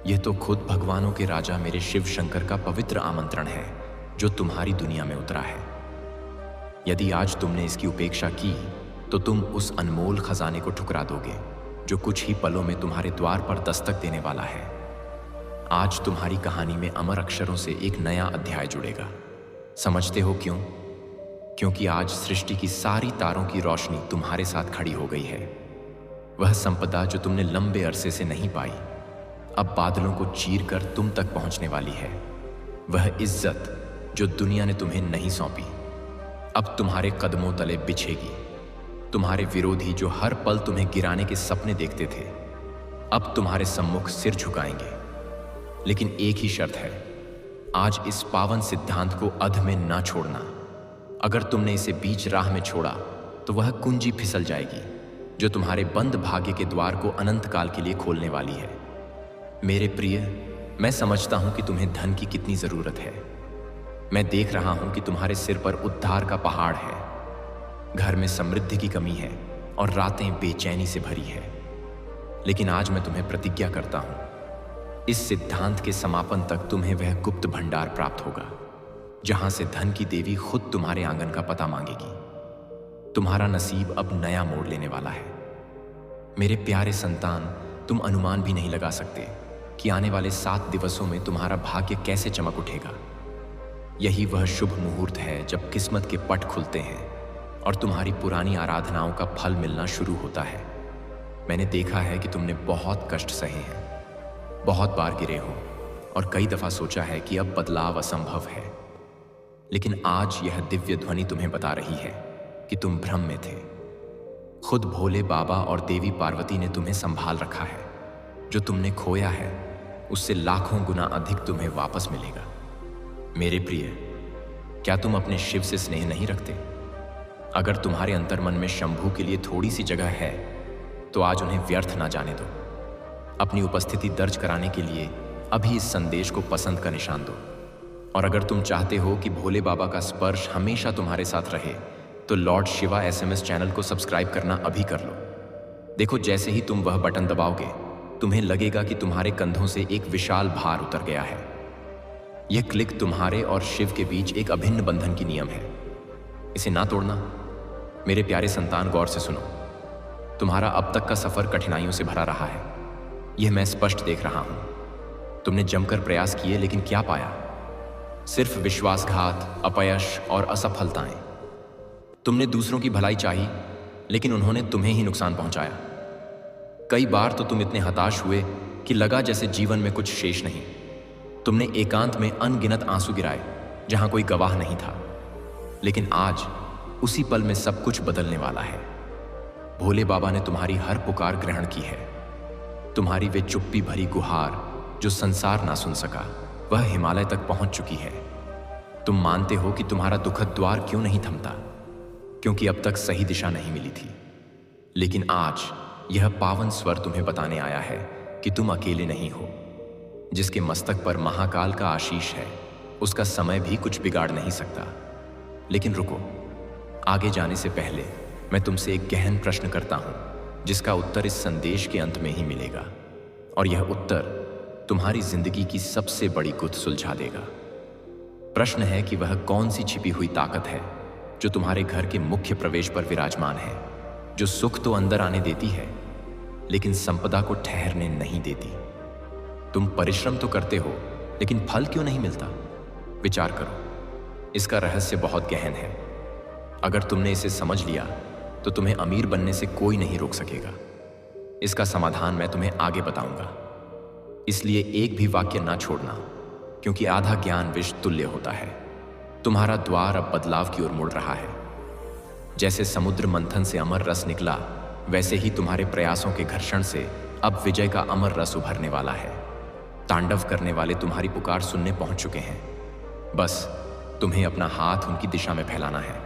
यह तो खुद भगवानों के राजा मेरे शिव शंकर का पवित्र आमंत्रण है जो तुम्हारी दुनिया में उतरा है। यदि आज तुमने इसकी उपेक्षा की तो तुम उस अनमोल खजाने को ठुकरा दोगे जो कुछ ही पलों में तुम्हारे द्वार पर दस्तक देने वाला है। आज तुम्हारी कहानी में अमर अक्षरों से एक नया अध्याय जुड़ेगा। समझते हो क्यों? क्योंकि आज सृष्टि की सारी तारों की रोशनी तुम्हारे साथ खड़ी हो गई है। वह संपदा जो तुमने लंबे अरसे से नहीं पाई, अब बादलों को चीरकर तुम तक पहुंचने वाली है। वह इज्जत जो दुनिया ने तुम्हें नहीं सौंपी, अब तुम्हारे कदमों तले बिछेगी। तुम्हारे विरोधी जो हर पल तुम्हें गिराने के सपने देखते थे, अब तुम्हारे सम्मुख सिर झुकाएंगे। लेकिन एक ही शर्त है, आज इस पावन सिद्धांत को अध में ना छोड़ना। अगर तुमने इसे बीच राह में छोड़ा तो वह कुंजी फिसल जाएगी जो तुम्हारे बंद भाग्य के द्वार को अनंत काल के लिए खोलने वाली है। मेरे प्रिय, मैं समझता हूं कि तुम्हें धन की कितनी जरूरत है। मैं देख रहा हूं कि तुम्हारे सिर पर उद्धार का पहाड़ है, घर में समृद्धि की कमी है और रातें बेचैनी से भरी है। लेकिन आज मैं तुम्हें प्रतिज्ञा करता हूं, इस सिद्धांत के समापन तक तुम्हें वह गुप्त भंडार प्राप्त होगा जहां से धन की देवी खुद तुम्हारे आंगन का पता मांगेगी। तुम्हारा नसीब अब नया मोड़ लेने वाला है। मेरे प्यारे संतान, तुम अनुमान भी नहीं लगा सकते कि आने वाले 7 दिवसों में तुम्हारा भाग्य कैसे चमक उठेगा। यही वह शुभ मुहूर्त है जब किस्मत के पट खुलते हैं और तुम्हारी पुरानी आराधनाओं का फल मिलना शुरू होता है। मैंने देखा है कि तुमने बहुत कष्ट सहे हैं, बहुत बार गिरे हो और कई दफा सोचा है कि अब बदलाव असंभव है। लेकिन आज यह दिव्य ध्वनि तुम्हें बता रही है कि तुम भ्रम में थे। खुद भोले बाबा और देवी पार्वती ने तुम्हें संभाल रखा है। जो तुमने खोया है उससे लाखों गुना अधिक तुम्हें वापस मिलेगा। मेरे प्रिय, क्या तुम अपने शिव से स्नेह नहीं रखते? अगर तुम्हारे अंतर्मन में शंभू के लिए थोड़ी सी जगह है तो आज उन्हें व्यर्थ ना जाने दो। अपनी उपस्थिति दर्ज कराने के लिए अभी इस संदेश को पसंद का निशान दो। और अगर तुम चाहते हो कि भोले बाबा का स्पर्श हमेशा तुम्हारे साथ रहे तो लॉर्ड शिवा SMS चैनल को सब्सक्राइब करना अभी कर लो। देखो, जैसे ही तुम वह बटन दबाओगे तुम्हें लगेगा कि तुम्हारे कंधों से एक विशाल भार उतर गया है। यह क्लिक तुम्हारे और शिव के बीच एक अभिन्न बंधन की नियम है। इसे ना तोड़ना। मेरे प्यारे संतान, गौर से सुनो। तुम्हारा अब तक का सफर कठिनाइयों से भरा रहा है, यह मैं स्पष्ट देख रहा हूं। तुमने जमकर प्रयास किए लेकिन क्या पाया? सिर्फ विश्वासघात, अपयश और असफलताएं। तुमने दूसरों की भलाई चाही लेकिन उन्होंने तुम्हें ही नुकसान पहुंचाया। कई बार तो तुम इतने हताश हुए कि लगा जैसे जीवन में कुछ शेष नहीं। तुमने एकांत में अनगिनत आंसू गिराए जहां कोई गवाह नहीं था। लेकिन आज उसी पल में सब कुछ बदलने वाला है। भोले बाबा ने तुम्हारी हर पुकार ग्रहण की है। तुम्हारी वे चुप्पी भरी गुहार जो संसार ना सुन सका, वह हिमालय तक पहुंच चुकी है। तुम मानते हो कि तुम्हारा दुखद द्वार क्यों नहीं थमता? क्योंकि अब तक सही दिशा नहीं मिली थी। लेकिन आज यह पावन स्वर तुम्हें बताने आया है कि तुम अकेले नहीं हो। जिसके मस्तक पर महाकाल का आशीष है उसका समय भी कुछ बिगाड़ नहीं सकता। लेकिन रुको, आगे जाने से पहले मैं तुमसे एक गहन प्रश्न करता हूं जिसका उत्तर इस संदेश के अंत में ही मिलेगा। और यह उत्तर तुम्हारी जिंदगी की सबसे बड़ी गुत्थ सुलझा देगा। प्रश्न है कि वह कौन सी छिपी हुई ताकत है जो तुम्हारे घर के मुख्य प्रवेश पर विराजमान है, जो सुख तो अंदर आने देती है लेकिन संपदा को ठहरने नहीं देती। तुम परिश्रम तो करते हो लेकिन फल क्यों नहीं मिलता? विचार करो, इसका रहस्य बहुत गहन है। अगर तुमने इसे समझ लिया तो तुम्हें अमीर बनने से कोई नहीं रोक सकेगा। इसका समाधान मैं तुम्हें आगे बताऊंगा, इसलिए एक भी वाक्य ना छोड़ना, क्योंकि आधा ज्ञान विष तुल्य होता है। तुम्हारा द्वार अब बदलाव की ओर मुड़ रहा है। जैसे समुद्र मंथन से अमर रस निकला, वैसे ही तुम्हारे प्रयासों के घर्षण से अब विजय का अमर रस उभरने वाला है। तांडव करने वाले तुम्हारी पुकार सुनने पहुंच चुके हैं। बस तुम्हें अपना हाथ उनकी दिशा में फैलाना है।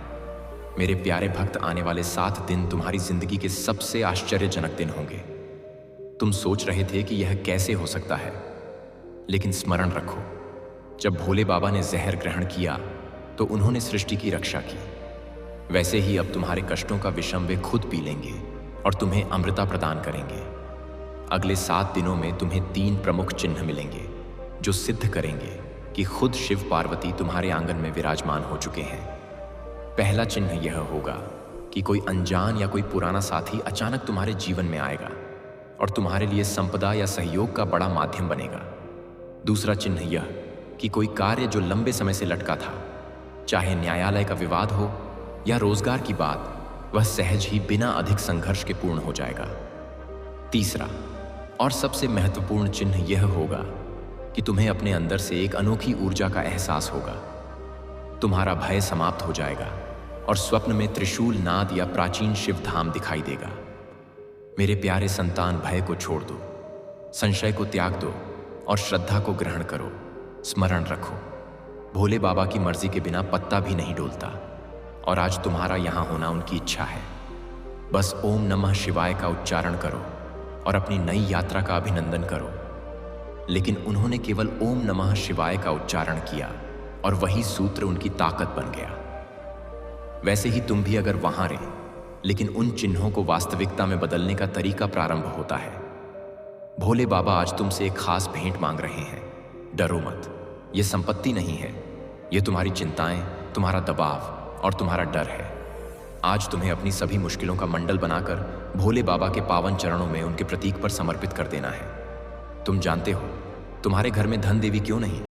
मेरे प्यारे भक्त, आने वाले 7 दिन तुम्हारी जिंदगी के सबसे आश्चर्यजनक दिन होंगे। तुम सोच रहे थे कि यह कैसे हो सकता है, लेकिन स्मरण रखो, जब भोले बाबा ने जहर ग्रहण किया तो उन्होंने सृष्टि की रक्षा की। वैसे ही अब तुम्हारे कष्टों का विषम वे खुद पी लेंगे और तुम्हें अमृता प्रदान करेंगे। अगले 7 दिनों में तुम्हें 3 प्रमुख चिन्ह मिलेंगे जो सिद्ध करेंगे कि खुद शिव पार्वती तुम्हारे आंगन में विराजमान हो चुके हैं। पहला चिन्ह यह होगा कि कोई अनजान या कोई पुराना साथी अचानक तुम्हारे जीवन में आएगा और तुम्हारे लिए संपदा या सहयोग का बड़ा माध्यम बनेगा। दूसरा चिन्ह यह कि कोई कार्य जो लंबे समय से लटका था, चाहे न्यायालय का विवाद हो या रोजगार की बात, वह सहज ही बिना अधिक संघर्ष के पूर्ण हो जाएगा। तीसरा और सबसे महत्वपूर्ण चिन्ह यह होगा कि तुम्हें अपने अंदर से एक अनोखी ऊर्जा का एहसास होगा। तुम्हारा भय समाप्त हो जाएगा और स्वप्न में त्रिशूल नाद या प्राचीन शिव धाम दिखाई देगा। मेरे प्यारे संतान, भय को छोड़ दो, संशय को त्याग दो और श्रद्धा को ग्रहण करो। स्मरण रखो, भोले बाबा की मर्जी के बिना पत्ता भी नहीं डोलता और आज तुम्हारा यहां होना उनकी इच्छा है। बस ओम नमः शिवाय का उच्चारण करो और अपनी नई यात्रा का अभिनंदन करो। लेकिन उन्होंने केवल ओम नमः शिवाय का उच्चारण किया और वही सूत्र उनकी ताकत बन गया। वैसे ही तुम भी अगर वहां रहे, लेकिन उन चिन्हों को वास्तविकता में बदलने का तरीका प्रारंभ होता है। भोले बाबा आज तुमसे एक खास भेंट मांग रहे हैं। डरो मत, यह संपत्ति नहीं है, यह तुम्हारी चिंताएं, तुम्हारा दबाव और तुम्हारा डर है। आज तुम्हें अपनी सभी मुश्किलों का मंडल बनाकर भोले बाबा के पावन चरणों में उनके प्रतीक पर समर्पित कर देना है। तुम जानते हो तुम्हारे घर में धन देवी क्यों नहीं?